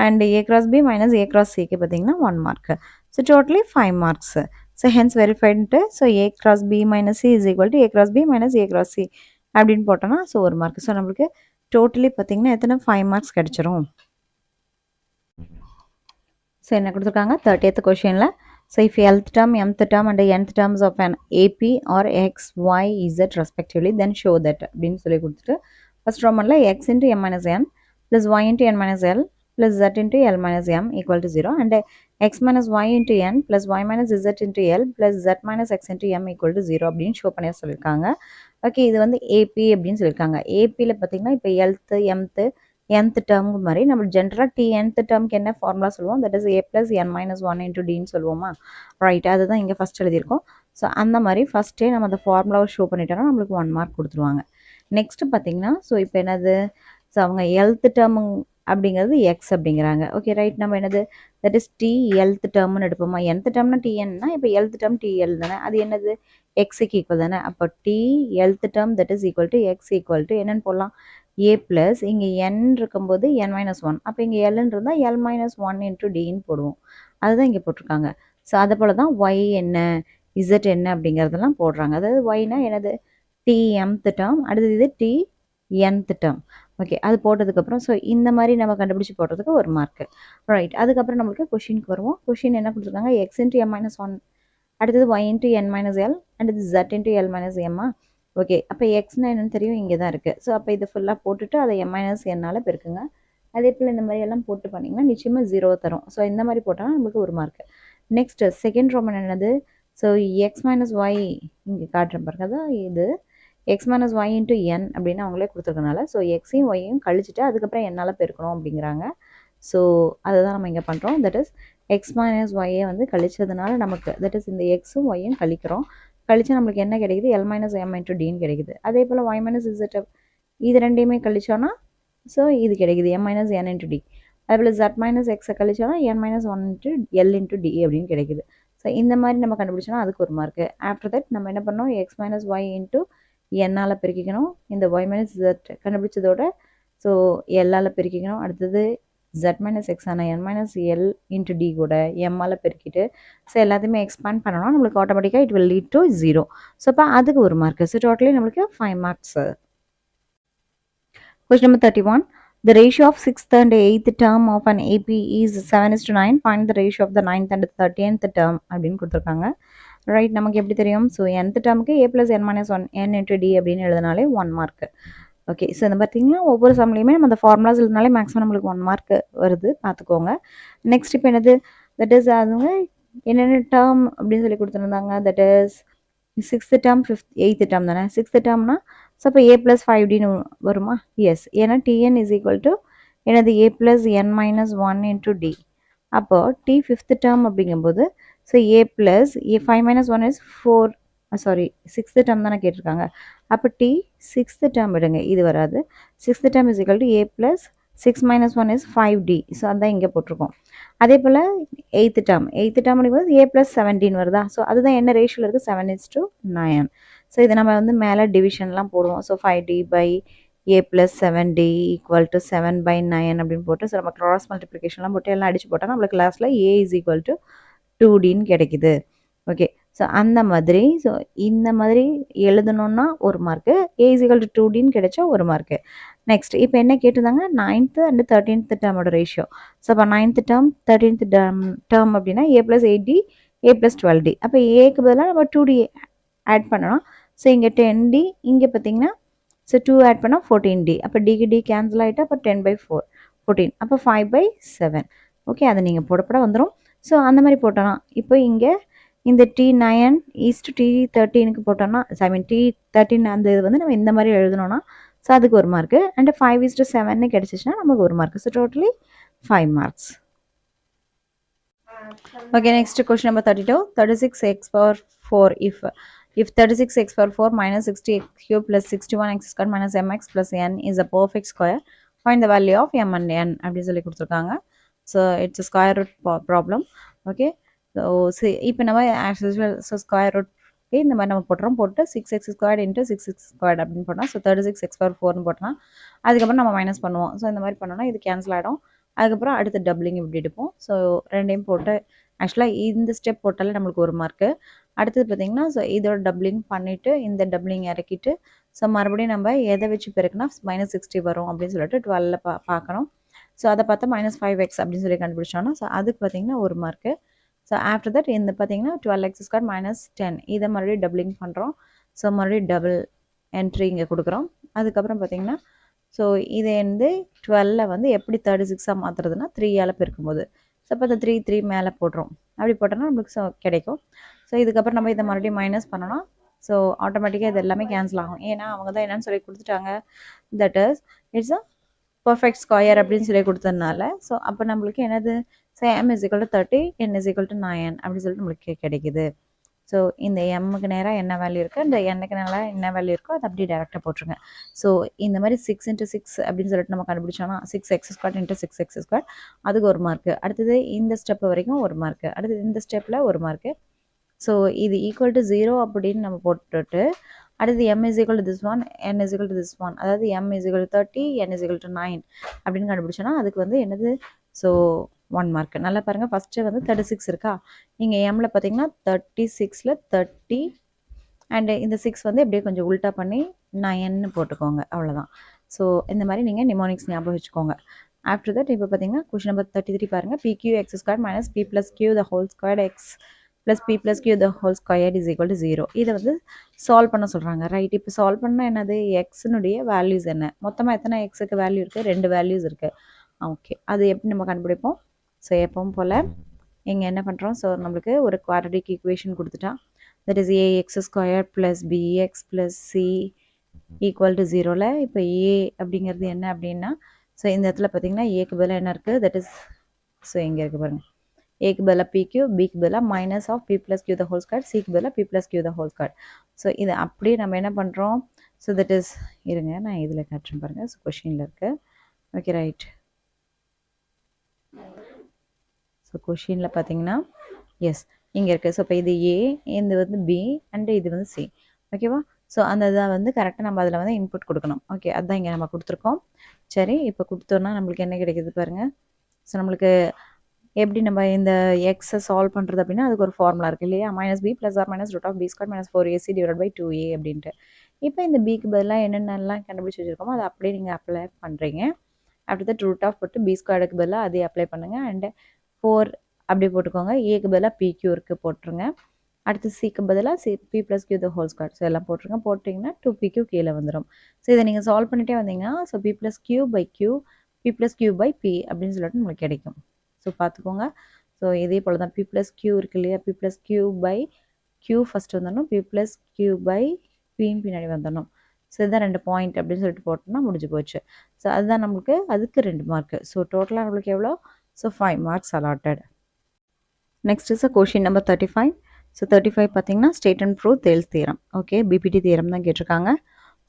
and A cross B minus A cross C க்கு பார்த்தீங்கன்னா 1 mark. So totally 5 marks. So hence வெரிஃபைடுன்ட்டு so A cross B minus C is equal to A cross B minus A cross C அப்படின்னு போட்டோன்னா so 1 mark. So நம்மளுக்கு totally பார்த்தீங்கன்னா எத்தனை 5 marks கிடச்சிரும். So என்ன கொடுத்துருக்காங்க 30th கொஷினில். So if Lth term, mth term and nth terms of an AP or X, Y, Z respectively then show that அப்படின்னு சொல்லி கொடுத்துட்டு first ரோமனில் x into m minus n plus y into n minus l plus z into l minus m equal to 0 and x minus y into n plus y minus z into l plus z minus x into m equal to 0 அப்படின்னு show பண்ணி சொல்லியிருக்காங்க. Okay. இது வந்து AP அப்படின்னு சொல்லியிருக்காங்க. APயில் பார்த்தீங்கன்னா இப்போ Lth, mth, nth term மாதிரி நம்ம ஜென்ரலாக nth டேர்முக்கு என்ன ஃபார்முலா சொல்லுவோம், that is a plus n minus 1 into dன்னு சொல்லுவோமா. ரைட். அதுதான் இங்கே ஃபஸ்ட் எழுதியிருக்கோம். ஸோ அந்த மாதிரி ஃபஸ்ட்டே நம்ம அந்த ஃபார்முலாவை ஷோ பண்ணிட்டோம்னா நம்மளுக்கு 1 மார்க் கொடுத்துருவாங்க. நெக்ஸ்ட் பார்த்தீங்கன்னா ஸோ இப்போ என்னது, ஸோ அவங்க Lth டேர்ம் அப்படிங்கிறது எக்ஸ் அப்படிங்கிறாங்க. ஓகே. ரைட். நம்ம என்னது, தட் இஸ் டி Lth டேர்ம்னு எடுப்போமா. nth டேர்ம்னா டிஎன்னா இப்போ Lth டேர்ம் டிஎல் தானே, அது என்னது எக்ஸுக்கு ஈக்குவல் தானே. அப்போ t Lth term that is equal to x equal to என்னன்னு போடலாம், ஏ ப்ளஸ் இங்கே என் இருக்கும்போது n மைனஸ் 1, அப்போ இங்கே எல்ன்னு இருந்தால் எல் மைனஸ் 1 இன்ட்டு டின்னு போடுவோம். அதுதான் இங்கே போட்டிருக்காங்க. ஸோ அதை போல் தான் ஒய் என்ன இசட் என்ன அப்படிங்கிறதெல்லாம் போடுறாங்க. அதாவது ஒய்னா என்னது mth டேர்ம், அடுத்தது இது nth டேர்ம். ஓகே. அது போட்டதுக்கப்புறம் ஸோ இந்த மாதிரி நம்ம கண்டுபிடிச்சி போடுறதுக்கு 1 மார்க். ரைட். அதுக்கப்புறம் நம்மளுக்கு கொஷினுக்கு வருவோம். கொஷின் என்ன கொடுத்துருக்காங்க, எக்ஸ் இன்ட்டு எம் மைனஸ் 1, அடுத்தது Y into n minus L, அடுத்தது ஜெட் இன்ட்டு எல் மைனஸ் எம்மா. ஓகே. அப்போ எக்ஸ்னா என்னன்னு தெரியும், இங்கே தான் இருக்குது. ஸோ அப்போ இது ஃபுல்லாக போட்டுட்டு அதை எம் மைனஸ் என்னால் பெருக்குங்க. அதே போல் இந்த மாதிரி எல்லாம் போட்டு பண்ணிங்கன்னா நிச்சயமாக 0 தரும். ஸோ இந்த மாதிரி போட்டால் நம்மளுக்கு 1 மார்க். நெக்ஸ்ட் செகண்ட் ரோமன் என்னது, ஸோ எக்ஸ் மைனஸ் ஒய் இங்கே காட்டுறேன் பாருங்க, அதான் இது X minus Y into n அப்படின்னு அவங்களே கொடுத்துருக்கனால ஸோ எக்ஸையும் ஒய்யையும் கழிச்சிட்டு அதுக்கப்புறம் என்னால் பெருக்கணும் அப்படிங்கிறாங்க. ஸோ அதை தான் நம்ம இங்கே பண்ணுறோம். தட் இஸ் எக்ஸ் மைனஸ் ஒய்யை வந்து கழிச்சதுனால நமக்கு தட் இஸ் இந்த எக்ஸும் ஒய்யும் கழிக்கிறோம். கழிச்சா நம்மளுக்கு என்ன கிடைக்குது, எல் மைனஸ் எம் இன்ட்டு டின்னு கிடைக்குது. அதே போல் ஒய் மைனஸ் இசட் இது ரெண்டையுமே கழிச்சோன்னா ஸோ இது கிடைக்குது M minus N into D. அதே போல் ஜெட் மைனஸ் எக்ஸை கழிச்சோன்னா N minus 1 into L into D அப்படின்னு கிடைக்குது. ஸோ இந்த மாதிரி நம்ம கண்டுபிடிச்சோன்னா அதுக்கு 1 மார்க்கு. ஆஃப்டர் தட் நம்ம என்ன பண்ணோம், எக்ஸ் மைனஸ் ஒய் இன்ட்டு என்னால் பெருக்கிக்கணும். இந்த ஒய் மைனஸ் ஜெட் கண்டுபிடிச்சதோட ஸோ எல்லால் பெருக்கிக்கணும். அடுத்தது ஜெட் மைனஸ் எக்ஸ் ஆனால் என் மைனஸ் எல் இன்ட்டு டி கூட எம்மால் பெருக்கிட்டு ஸோ எல்லாத்தையுமே எக்ஸ்பேண்ட் பண்ணணும். நம்மளுக்கு ஆட்டோமேட்டிக்காக it will lead to 0. So அப்போ அதுக்கு 1 மார்க். ஸோ டோட்டலி நம்மளுக்கு 5 marks. Question number 31. The ratio of 6th and 8th term of an AP is 7:9. Find the ratio of the 9th and 13th term அப்படின்னு கொடுத்துருக்காங்க. Right. நமக்கு எப்படி தெரியும், so nth டேர்முக்கு a plus n minus 1 n into d அப்படின்னு எழுதினாலே 1 mark. Okay. So இந்த பார்த்தீங்கன்னா ஒவ்வொரு சம்லையுமே நம்ம அந்த ஃபார்முலாஸ் எழுதினாலே மேக்ஸிமம் நம்மளுக்கு 1 மார்க் வருது, பார்த்துக்கோங்க. நெக்ஸ்ட் இப்போ என்னது, தட் இஸ் அதுங்க என்னென்ன டேர்ம் அப்படின்னு சொல்லி கொடுத்துருந்தாங்க. That is 6th term 8th term தானே. 6th டேர்ம்னா ஸோ அப்போ a plus 5dன்னு வருமா. எஸ். ஏன்னா tn இஸ் ஈக்குவல் டு என்னது a plus n minus 1 into d. அப்போ t 5th டேர்ம் அப்படிங்கும்போது so a plus a 5 minus 1 is 4, sorry 6th term தானே கேட்டிருக்காங்க. அப்போ t 6th டேர்ம் விடுங்க, இது வராது. 6th term is equal to a plus 6 minus 1 is 5D. So அதான் இங்கே போட்டிருக்கோம். அதே போல் எயித்து டேர்ம் அப்படிங்கும்போது a plus 17 வருதா. ஸோ அதுதான் என்ன ரேஷியோவில் இருக்குது, 7:9. ஸோ இதை நம்ம வந்து மேலே டிவிஷன்லாம் போடுவோம். So 5D by a plus 7D equal to 7/9 அப்படின்னு போட்டு, ஸோ நம்ம கிராஸ் மல்டிப்ளிகேஷன்லாம் போட்டு எல்லாம் அடிச்சு போட்டால் நம்மளுக்கு லாஸ்ட்டில் a is equal to 2Dன்னு கிடைக்குது. ஓகே, ஸோ அந்த மாதிரி ஸோ இந்த மாதிரி எழுதணுன்னா ஒரு mark, a is equal to 2Dன்னு கிடைச்சா ஒரு மார்க்கு. நெக்ஸ்ட் இப்போ என்ன கேட்டிருந்தாங்க, 9th and 13th டேர்மோட ratio. So அப்போ 9th டேர்ம் 13th டேர்ம் அப்படின்னா a plus 8D a plus 12D. அப்போ ஏக்கு பதிலாக நம்ம 2D ஆட் பண்ணணும். ஸோ இங்கே 10D, இங்கே பார்த்தீங்கன்னா ஸோ 2 ஆட் பண்ணால் 14D. அப்போ டிக்கு டி கேன்சல் ஆகிட்டு அப்போ 10/4 14. அப்போ 5/7. ஓகே, அதை நீங்கள் போடப்பட வந்துடும். ஸோ அந்த மாதிரி போட்டோன்னா இப்போ இங்கே இந்த T9 is to T13க்கு போட்டோம்னா, ஐ மீன் T13 அந்த இது வந்து நம்ம இந்த மாதிரி எழுதணும்னா ஸோ அதுக்கு ஒரு மார்க்கு. அண்ட் 5:7 கிடச்சிச்சுன்னா நமக்கு ஒரு mark. So totally 5 marks. Okay, next question number 32. 36x power 4 if 36x power 4 minus 60x cube plus 61x squared minus mx plus n is a perfect square, find the value of m and n அப்படி சொல்லி கொடுத்துருக்காங்க. So it's square root problem. Okay, so இப்போ நம்ம as usual so square root இந்த மாதிரி நம்ம போட்டு 6x squared into 6x squared அப்படின்னு போட்டோம்னா, ஸோ 36x power 4ன்னு போட்டோம்னா அதுக்கப்புறம் நம்ம மைனஸ் பண்ணுவோம். ஸோ இந்த மாதிரி பண்ணோம்னா இது கேன்சல் ஆகிடும். அதுக்கப்புறம் அடுத்த டபுளிங் இப்படி எடுப்போம். ஸோ ரெண்டையும் போட்டு ஆக்சுவலாக இந்த ஸ்டெப் போட்டாலே நம்மளுக்கு ஒரு மார்க்கு. அடுத்தது பார்த்திங்கன்னா ஸோ இதோட டபுளிங் பண்ணிவிட்டு இந்த டபுளிங் இறக்கிட்டு ஸோ மறுபடியும் நம்ம எதை வச்சு பெருக்குனா -60 வரும் அப்படின்னு சொல்லிட்டு 12 பார்க்கணும். ஸோ அதை பார்த்தா -5x அப்படின்னு சொல்லி கண்டுபிடிச்சோன்னா ஸோ அதுக்கு பார்த்திங்கன்னா ஒரு மார்க்கு. ஸோ ஆஃப்டர் தட் இந்த பார்த்தீங்கன்னா 12x squared minus 10 இதை மறுபடியும் டபுளிங் பண்ணுறோம். ஸோ மறுபடியும் டபுள் என்ட்ரி இங்கே கொடுக்குறோம். அதுக்கப்புறம் பார்த்திங்கன்னா ஸோ இதை வந்து 12 வந்து எப்படி 36ஆக மாற்றுறதுன்னா 3ஆல் பெருக்கும்போது ஸோ அப்போ அந்த 3 மேலே போடுறோம். அப்படி போட்டோம்னா நம்மளுக்கு கிடைக்கும். ஸோ இதுக்கப்புறம் நம்ம இதை மறுபடியும் மைனஸ் பண்ணோன்னா ஸோ ஆட்டோமேட்டிக்காக இது எல்லாமே கேன்சல் ஆகும். ஏன்னா அவங்க தான் என்னன்னு சொல்லி கொடுத்துட்டாங்க, that is it's a perfect square அப்படின்னு சொல்லி கொடுத்ததுனால ஸோ அப்போ நம்மளுக்கு என்னது, so m is equal to 30 n is equal to 9 அப்படின்னு சொல்லிட்டு நம்மளுக்கு கிடைக்குது. ஸோ இந்த எம்முக்கு நேராக என்ன வேல்யூ இருக்குது, இந்த எண்ணுக்கு நேராக என்ன வேல்யூ இருக்கோ அதை அப்படியே டேரெக்டாக போட்டுருங்க. ஸோ இந்த மாதிரி 6 × 6 அப்படின்னு சொல்லிட்டு நம்ம கண்டுபிடிச்சோன்னா 6x squared into 6x squared அதுக்கு ஒரு மார்க்கு. அடுத்தது இந்த ஸ்டெப் வரைக்கும் ஒரு மார்க்கு. அடுத்தது இந்த ஸ்டெப்பில் ஒரு மார்க்கு. ஸோ இது ஈக்குவல் டு 0 அப்படின்னு நம்ம போட்டுட்டு அடுத்து m is equal to this one n is equal to this one, அதாவது m is equal to 30 n is equal to 9 அப்படின்னு கண்டுபிடிச்சோன்னா அதுக்கு வந்து என்னது, ஸோ 1 மார்க். நல்லா பாருங்கள், ஃபஸ்ட்டு வந்து 36 இருக்கா, நீங்கள் எம்மில் பார்த்தீங்கன்னா 36ல் 30 அண்டு இந்த 6 வந்து எப்படியே கொஞ்சம் உல்ட்டா பண்ணி 9ன்னு போட்டுக்கோங்க, அவ்வளோதான். ஸோ இந்த மாதிரி நீங்கள் நிமோனிக்ஸ் ஞாபகம் வச்சுக்கோங்க. ஆஃப்டர் தட் இப்போ பார்த்தீங்கன்னா கொஷின் நம்பர் 33 பாருங்கள். pqx squared minus p plus q the whole squared x plus p plus q the whole squared is equal to 0. இதை வந்து சால்வ் பண்ண சொல்கிறாங்க. ரைட், இப்போ சால்வ் பண்ணால் என்னது, எக்ஸினுடைய வேல்யூஸ் என்ன, மொத்தமாக எத்தனை எக்ஸுக்கு வேல்யூ இருக்குது, 2 வேல்யூஸ் இருக்குது. ஓகே, அது எப்படி நம்ம கண்டுபிடிப்போம். ஸோ எப்பவும் போல் இங்கே என்ன பண்ணுறோம், ஸோ நம்மளுக்கு ஒரு குவாட்ரடிக் ஈக்குவேஷன் கொடுத்துட்டா, that is ax squared plus bx plus c equal to 0ல இப்போ a அப்படிங்கிறது என்ன அப்படின்னா, ஸோ இந்த இடத்துல பார்த்தீங்கன்னா ஏக்கு பதிலாக என்ன இருக்குது, தட் இஸ் ஸோ இங்கே இருக்குது பாருங்கள், ஏக்கு பதிலாக pq, பிக்கு பதிலாக minus of p plus q the whole squared, சிக்கு பதிலாக p plus q the whole squared. So இது அப்படியே நம்ம என்ன பண்ணுறோம், ஸோ தட் இஸ் இருங்க நான் இதில் காட்டுறேன் பாருங்கள். ஸோ கொஷினில் இருக்குது. ஓகே ரைட், ஸோ கொஷினில் பார்த்தீங்கன்னா எஸ் இங்கே இருக்குது. ஸோ இப்போ இது ஏ, இது வந்து பி அண்டு இது வந்து சி. ஓகேவா, ஸோ அந்த இதை வந்து கரெக்டாக நம்ம அதில் வந்து இன்புட் கொடுக்கணும். ஓகே, அதுதான் இங்கே நம்ம கொடுத்துருக்கோம். சரி, இப்போ கொடுத்தோன்னா நம்மளுக்கு என்ன கிடைக்குது பாருங்கள். ஸோ நம்மளுக்கு எப்படி நம்ம இந்த எக்ஸை சால்வ் பண்ணுறது அப்படின்னா அதுக்கு ஒரு ஃபார்முலா இருக்குது இல்லையா, -b + r - √b² - 4ac / 2a அப்படின்ட்டு. இப்போ இந்த பிக்கு பதிலாக என்னென்னலாம் கண்டுபிடிச்சி வச்சுருக்கோமோ அதை அப்படியே நீங்கள் அப்ளை பண்ணுறீங்க. ஆஃப்டர் தட் √ போட்டு b² பதிலாக அதே அப்ளை பண்ணுங்கள். அண்டு 4 அப்படி போட்டுக்கோங்க. ஏக்கு பதிலாக pq இருக்குது போட்டுருங்க. அடுத்து சிக்கு பதிலாக p plus q the whole squared. So எல்லாம் போட்டுருங்க. போட்டிங்கன்னா 2pq கீழே வந்துடும். ஸோ இதை நீங்கள் சால்வ் பண்ணிகிட்டே வந்தீங்கன்னா so p plus q by q p plus q by p அப்படின்னு சொல்லிட்டு நம்மளுக்கு கிடைக்கும். ஸோ பார்த்துக்கோங்க. ஸோ இதே போல் தான் p plus q இருக்கு இல்லையா, p plus q by q first வந்துடணும், p plus q by pன்னு பின்னாடி வந்துடணும். ஸோ இதுதான் 2 பாயிண்ட் அப்படின்னு சொல்லிட்டு போட்டோம்னா முடிஞ்சு போச்சு. ஸோ அதுதான் நம்மளுக்கு அதுக்கு 2 மார்க்கு. ஸோ டோட்டலாக நம்மளுக்கு எவ்வளோ, so 5 marks allotted. Next is a question number 35. So 35 பார்த்தீங்கன்னா state and prove Thales theorem. Okay, BPT theorem தான் கேட்டிருக்காங்க.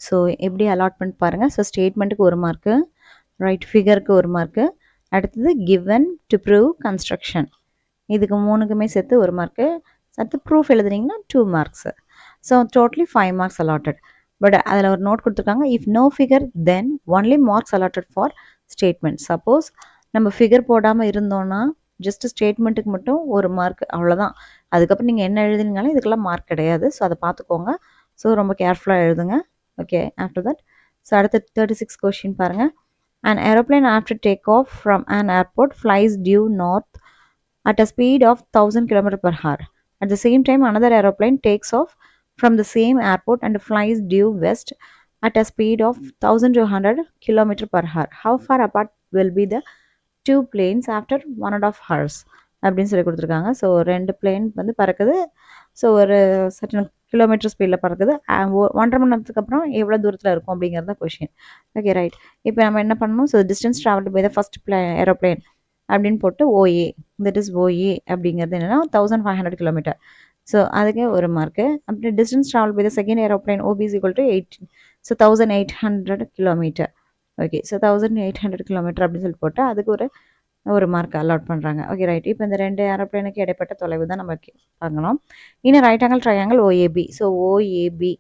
ஸோ எப்படி அலாட்மெண்ட் பாருங்கள். ஸோ ஸ்டேட்மெண்ட்டுக்கு 1 மார்க்கு, ரைட். ஃபிகருக்கு 1 மார்க்கு. அடுத்தது கிவன் டு ப்ரூவ் கன்ஸ்ட்ரக்ஷன். இதுக்கு 3க்குமே சேர்த்து 1 மார்க்கு. அடுத்து ப்ரூஃப் எழுதுனீங்கன்னா 2 marks. So totally 5 marks allotted. But அதில் ஒரு நோட் கொடுத்துருக்காங்க. If no figure then only marks allotted for statement. Suppose நம்ம ஃபிகர் போடாமல் இருந்தோன்னா ஜஸ்ட் ஸ்டேட்மெண்ட்டுக்கு மட்டும் 1 மார்க் அவ்வளோதான். அதுக்கப்புறம் நீங்கள் என்ன எழுதுனீங்கனாலும் இதுக்கெல்லாம் மார்க் கிடையாது. ஸோ அதை பார்த்துக்கோங்க. ஸோ ரொம்ப கேர்ஃபுல்லாக எழுதுங்க. ஓகே. ஆஃப்டர் தட் ஸோ அடுத்த 36 கொஷின் பாருங்கள். An aeroplane after takeoff from an airport flies due north at a speed of 1000 km per hour. At the same time, another aeroplane takes off from the same airport and flies due west at a speed of 1200 km per hour. How far apart will be the two planes after 1.5 hours? அப்படின்னு சொல்லி கொடுத்துருக்காங்க. So 2 plane வந்து பறக்குது. So ஒரு certain kilometre ஸ்பீடில் பறக்குது. 1.5 மணி நேரத்துக்கு அப்புறம் எவ்வளோ தூரத்தில் இருக்கும் அப்படிங்கிறது தான் கொஷின். Okay right. இப்போ நம்ம என்ன பண்ணணும்? So distance travelled by the first aeroplane அப்படின்னு போட்டு ஓஏ, தட் இஸ் ஓஏ அப்படிங்கிறது என்னென்னா 1500 கிலோமீட்டர். ஸோ அதுக்கு 1 மார்க்கு. அப்படி distance travel by the second aeroplane OB is equal to 8, so 1800 kilometre. Okay. So 1800 kilometre அப்படின்னு சொல்லி போட்டு அதுக்கு ஒரு மார்க் அலாட் பண்ணுறாங்க. Okay right. இப்போ இந்த 2 ஏரோப்ளேனுக்கு இடைப்பட்ட தொலைவு தான் நம்ம பார்க்கணும். இன்னும் right angle triangle OAB. So OAB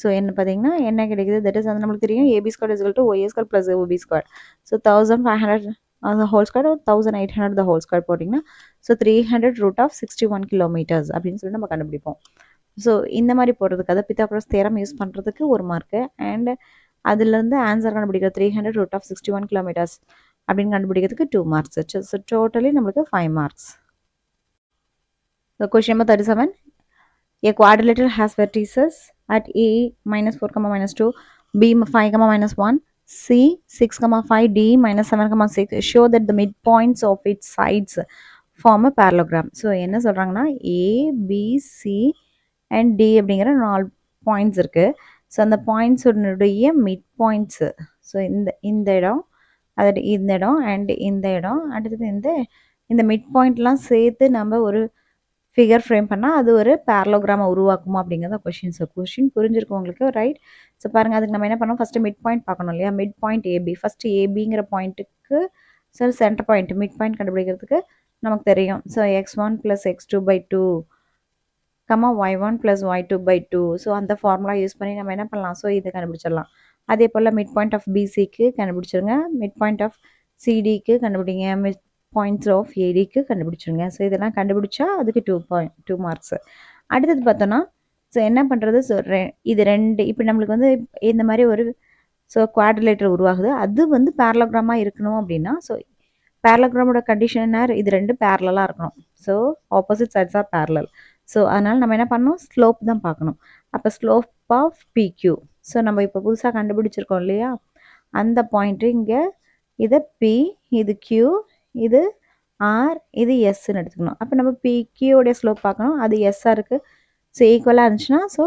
so என்ன பார்த்தீங்கன்னா என்ன கிடைக்குது? தட் இஸ் வந்து நம்மளுக்கு தெரியும் AB square is equal to OA square plus OB square. So 1500 the whole square, 1800 the whole square போட்டிங்கன்னா ஸோ 300 ரூட் ஆஃப் 61 கிலோமீட்டர்ஸ் அப்படின்னு சொல்லி நம்ம கண்டுபிடிப்போம். ஸோ இந்த மாதிரி போடுறதுக்கு அதை பித்தாகோரஸ் தியரம் யூஸ் பண்ணுறதுக்கு 1 மார்க்கு. அண்ட் அதுலேருந்து ஆன்சர் கண்டுபிடிக்கிற 300 ரூட் ஆஃப் 61 கிலோமீட்டர்ஸ் அப்படின்னு கண்டுபிடிக்கிறதுக்கு 2 மார்க்ஸ். ஸோ டோட்டலி நம்மளுக்கு 5 marks. So question number 37. A quadrilateral has vertices at A minus 4, -2, B 5, -1, C 6, 5, D -7, 6. Show that the midpoints of its sides form a parallelogram. So என்ன சொல்கிறாங்கன்னா A, B, C and D அப்படிங்கிற 4 points இருக்குது. So அந்த பாயிண்ட்ஸுடைய mid points. So இந்த இடம், அதாவது இந்த இடம் அண்ட் இந்த இடம், அடுத்தது இந்த மிட் பாயிண்ட்லாம் சேர்த்து நம்ம ஒரு ஃபிகர் ஃப்ரேம் பண்ணால் அது ஒரு பேரலோகிராமை உருவாக்குமா அப்படிங்கிறத கொஷின். ஸோ கொஷின் புரிஞ்சிருக்கும் உங்களுக்கு, ரைட்? ஸோ பாருங்கள், அதுக்கு நம்ம என்ன பண்ணோம்? ஃபஸ்ட்டு மிட் பாயிண்ட் பார்க்கணும் இல்லையா? Mid point AB. ஃபஸ்ட்டு ஏபிங்கிற பாயிண்ட்டுக்கு so centre point mid point கண்டுபிடிக்கிறதுக்கு நமக்கு தெரியும். So x1 + x2/2, y1 + y2/2. So அந்த ஃபார்முலா யூஸ் பண்ணி நம்ம என்ன பண்ணலாம்? ஸோ இதை கண்டுபிடிச்சிடலாம். அதே போல் மிட் பாயிண்ட் ஆஃப் பிசிக்கு கண்டுபிடிச்சிருங்க, மிட் பாயிண்ட் ஆஃப் சிடிக்கு கண்டுபிடிங்க, மிட் பாயிண்ட்ஸ் ஆஃப் ஏடிக்கு கண்டுபிடிச்சிருங்க. ஸோ இதெல்லாம் கண்டுபிடிச்சா அதுக்கு 2 மார்க்ஸ். அடுத்தது பார்த்தோன்னா ஸோ என்ன பண்ணுறது? ஸோ இது 2 இப்போ நம்மளுக்கு வந்து இந்த மாதிரி ஒரு ஸோ குவாட்ரிலேட்டர் உருவாகுது. அது வந்து பேரலோகிராமாக இருக்கணும் அப்படின்னா ஸோ பேரலோகிராமோட கண்டிஷன் என்ன? இது 2 பேரலாக இருக்கணும். So opposite sides are parallel. So அதனால் நம்ம என்ன பண்ணணும்? ஸ்லோப் தான் பார்க்கணும். அப்போ ஸ்லோப் ஆஃப் பிக்யூ. ஸோ நம்ம இப்போ புதுசாக கண்டுபிடிச்சிருக்கோம் இல்லையா? அந்த பாயிண்ட்டு இங்கே இது பி, இது கியூ, இது ஆர், இது எஸ்ன்னு எடுத்துக்கணும். அப்போ நம்ம பிக்யூடைய ஸ்லோப் பார்க்கணும். அது எஸ்ஸாக இருக்குது. ஸோ ஈக்குவலாக இருந்துச்சுன்னா ஸோ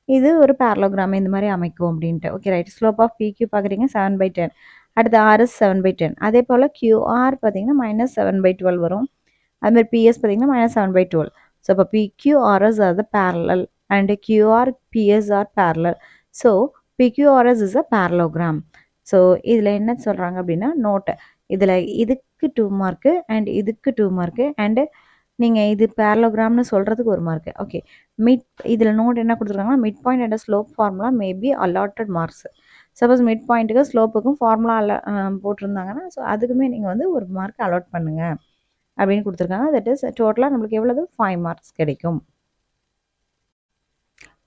இது ஒரு பேரலோகிராம் இந்த மாதிரி அமைக்கும் அப்படின்ட்டு. Okay right. Slope of PQ பார்க்குறீங்க 7/10. அடுத்து ஆர்எஸ் 7/10. அதே போல் கியூஆர் பார்த்தீங்கன்னா -7/12 வரும். அதுமாதிரி பிஎஸ் பார்த்தீங்கன்னா -7/12. ஸோ இப்போ PQRS are the parallel and QR, PS are parallel. So PQRS is a parallelogram. So இதில் என்ன சொல்கிறாங்க அப்படின்னா நோட்டு, இதில் இதுக்கு 2 மார்க்கு அண்ட் இதுக்கு 2 மார்க்கு அண்டு நீங்கள் இது பேரலோகிராம்னு சொல்கிறதுக்கு 1 மார்க்கு. ஓகே. இதில் நோட் என்ன கொடுத்துருக்காங்கன்னா mid point and slope formula maybe allotted marks. Suppose mid பாயிண்ட்டுக்கு ஸ்லோப்புக்கும் ஃபார்முலா போட்டிருந்தாங்கன்னா ஸோ அதுக்குமே நீங்கள் வந்து 1 மார்க் அலாட் பண்ணுங்கள் அப்படின்னு கொடுத்துருக்காங்க. தட் இஸ் டோட்டலாக நம்மளுக்கு எவ்வளவு? 5 மார்க்ஸ் கிடைக்கும்.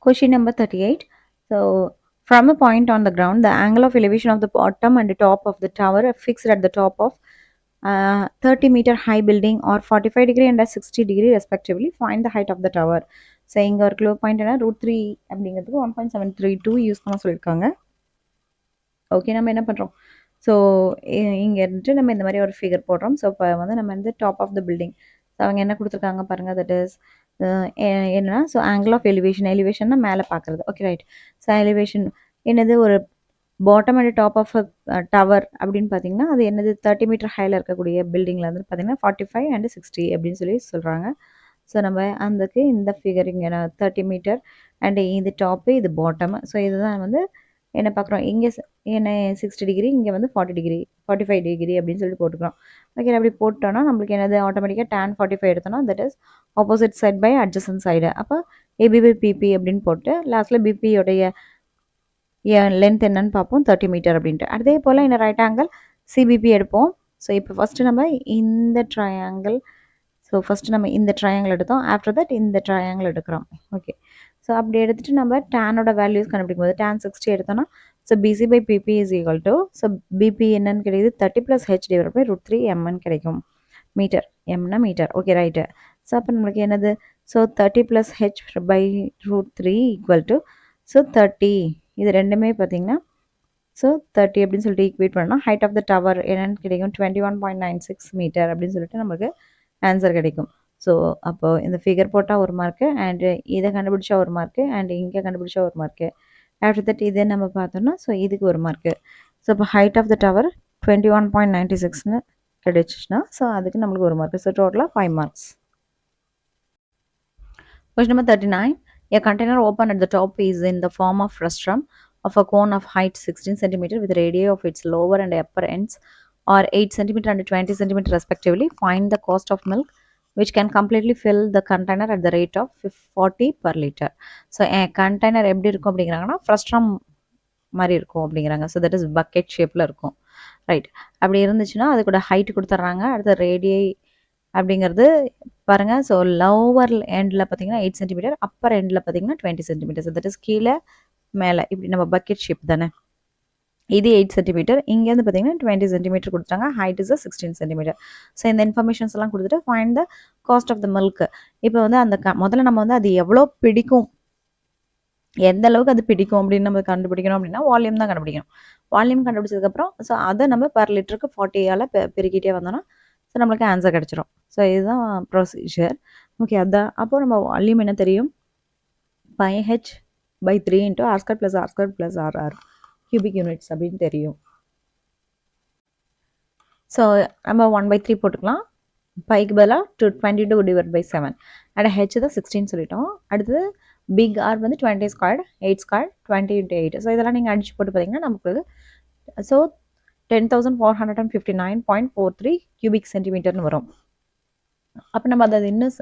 Question number 38. So from a point on the ground, the angle of elevation of the bottom and the top of the tower are fixed at the top of 30-meter high building or 45 degree and 60 degree respectively. Find the height of the tower. So இங்கே ஒரு glow point என்ன? √3 அப்படிங்கிறதுக்கு 1.732 use பண்ண சொல்லியிருக்காங்க. Okay, நம்ம என்ன பண்ணுறோம்? So இங்கே இருந்துட்டு நம்ம இந்த மாதிரி ஒரு ஃபிகர் போடுறோம். ஸோ இப்போ வந்து நம்ம வந்து top of the building. So அவங்க என்ன கொடுத்துருக்காங்க பாருங்கள். தட் இஸ் என்னன்னா ஸோ ஆங்கிள் ஆஃப் எலிவேஷன்னா மேலே பார்க்குறது. Okay right. ஸோ எலிவேஷன் என்னது? ஒரு bottom and top of tower அப்படின்னு பார்த்தீங்கன்னா அது என்னது? 30 மீட்டர் ஹையில் இருக்கக்கூடிய பில்டிங்கில் வந்து பார்த்தீங்கன்னா 45 and 60 அப்படின்னு சொல்லி சொல்கிறாங்க. ஸோ நம்ம அதுக்கு இந்த ஃபிகர் இங்கே 30 மீட்டர் அண்ட் இது டாப்பு, இது பாட்டம். ஸோ இதுதான் வந்து என்ன பார்க்குறோம் இங்கே என்ன 60 டிகிரி, இங்கே வந்து 40 டிகிரி 45 டிகிரி அப்படின்னு சொல்லிட்டு போட்டுக்கிறோம். ஓகே, அப்படி போட்டோன்னா நம்மளுக்கு என்னது ஆட்டோமேட்டிக்காக tan 45 எடுத்தோன்னா that is opposite side by adjacent side. அப்போ ஏபி பை பிபி அப்படின்னு போட்டு லாஸ்ட்டில் பிபியோடைய லென்த் என்னன்னு பார்ப்போம் 30 மீட்டர் அப்படின்ட்டு. அதே போல் இந்த ரைட் ஆங்கிள் சிபிபி எடுப்போம். ஸோ இப்போ ஃபஸ்ட்டு நம்ம இந்த ட்ரையாங்கிள் இந்த ட்ரையாங்கிள் எடுத்தோம். ஆஃப்டர் தட் இந்த ட்ரையாங்கிள் எடுக்கிறோம். ஓகே, ஸோ அப்படி எடுத்துகிட்டு நம்ம டேனோட வேல்யூஸ் கண்டுபிடிக்கும் போது tan 60 எடுத்தோன்னா so PC by PB is equal to so PB என்னன்னு கிடைக்குது 30 + h டிவைட் பை √3 mன்னு கிடைக்கும். மீட்டர், எம்னா மீட்டர். Okay, right. ஸோ அப்போ நம்மளுக்கு என்னது so 30 + h by √3 equal to so 30. இது ரெண்டுமே பார்த்தீங்கன்னா ஸோ 30 அப்படின்னு சொல்லிட்டு ஈக்குவேட் பண்ணால் ஹைட் ஆஃப் த டவர் என்னன்னு கிடைக்கும் 21.96 மீட்டர் அப்படின்னு சொல்லிட்டு நம்மளுக்கு ஆன்சர் கிடைக்கும். ஸோ அப்போது இந்த ஃபிகர் போட்டால் ஒரு மார்க்கு, அண்டு இதை கண்டுபிடிச்சா ஒரு மார்க்கு, அண்டு இங்கே கண்டுபிடிச்சா ஒரு மார்க்கு. ஆஃப்டர் தட் இதே நம்ம பார்த்தோம்னா ஸோ இதுக்கு ஒரு மார்க்கு. ஸோ இப்போ ஹைட் ஆஃப் த டவர் 21.96ன்னு கிடைச்சிச்சுன்னா ஸோ அதுக்கு நம்மளுக்கு ஒரு மார்க்கு. ஸோ டோட்டலாக 5 marks. Question number 39. A container open at the top is in the form of frustum of a cone of height 16 cm with radii of its lower and upper ends are 8 cm and 20 cm respectively. Find the cost of milk which can completely fill the container at the rate of 40 per liter. So a container எப்படி இருக்கும் அப்படிங்கிறாங்கன்னா frustum மாதிரி இருக்கும் அப்படிங்கிறாங்க. So that is bucket ஷேப்பில் இருக்கும். Right, அப்படி இருந்துச்சுன்னா அது கூட ஹைட் கொடுத்துட்றாங்க. அடுத்த ரேடியை அப்படிங்கிறது பாருங்கள். ஸோ லோவர் எண்டில் பார்த்தீங்கன்னா 8 சென்டிமீட்டர், அப்பர் எண்டில் பார்த்தீங்கன்னா 20 சென்டிமீட்டர். ஸோ தட் இஸ் கீழே மேலே இப்படி நம்ம பக்கெட் ஷேப் தானே. இது 8 சென்டிமீட்டர், இங்கேருந்து பார்த்தீங்கன்னா 20 சென்டிமீட்டர் கொடுத்துட்டாங்க. Height is 16 centimetre. ஸோ இந்த இன்ஃபர்மேஷன்ஸ் எல்லாம் கொடுத்துட்டு find the cost of the milk. இப்போ வந்து அந்த முதல்ல நம்ம வந்து அது எவ்வளோ பிடிக்கும், எந்த அளவுக்கு அது பிடிக்கும் அப்படின்னு நம்ம கண்டுபிடிக்கணும் அப்படின்னா வால்யூம் தான் கண்டுபிடிக்கணும். வால்யூம் கண்டுபிடிச்சதுக்கப்புறம் ஸோ அதை நம்ம பர் லிட்டருக்கு 40ஆல் பெருக்கிட்டே வந்தோம்னா ஸோ நம்மளுக்கு ஆன்சர் கிடச்சிரும். ஸோ இதுதான் ப்ரொசீஜர். ஓகே, அதான் அப்போது நம்ம வால்யூம் என்ன தெரியும், πh/3 × r² + r² + rr cubic units அப்படின்னு தெரியும். ஸோ நம்ம 1/3 போட்டுக்கலாம். பைக்கு பதிலாக 22/7 அண்ட் ஹெச் தான் 16 சொல்லிட்டோம். அடுத்தது பிக் ஆர் வந்து 20² 8² 20 × 8. ஸோ இதெல்லாம் நீங்கள் அடிச்சு போட்டு பார்த்தீங்கன்னா நமக்கு ஸோ 10,459.43 cubic centimeterன்னு வரும். அப்போ நம்ம அதை இன்னும்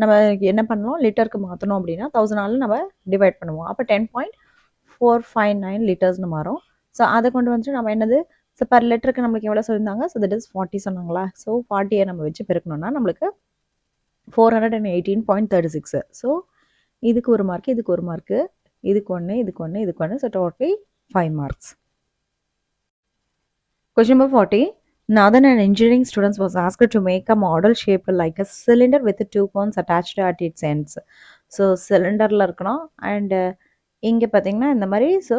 நம்ம என்ன பண்ணலாம், லிட்டருக்கு மாற்றணும் அப்படின்னா 1000ஆல் நம்ம டிவைட் பண்ணுவோம். அப்போ 10.459 லிட்டர்ஸ்னு மாறும். ஸோ அதை கொண்டு வந்துட்டு நம்ம என்னது ஸோ பர் லிட்டருக்கு நம்மளுக்கு எவ்வளோ சொல்லியிருந்தாங்க, ஸோ தட் இஸ் 40 சொன்னாங்களா. ஸோ 40 நம்ம வச்சு பெருக்கணும்னா நம்மளுக்கு 418.36. ஸோ இதுக்கு ஒரு மார்க்கு, இதுக்கு ஒரு மார்க்கு, இதுக்கு ஒன்று, இதுக்கு ஒன்று, இதுக்கு ஒன்று. So totally 5 marks. Question number 40. Nathan, an engineering student, was asked to make a model shaped like a cylinder with 2 cones attached at its ends. So cylinderல இருக்கணும் அண்ட் இங்கே பார்த்தீங்கன்னா இந்த மாதிரி ஸோ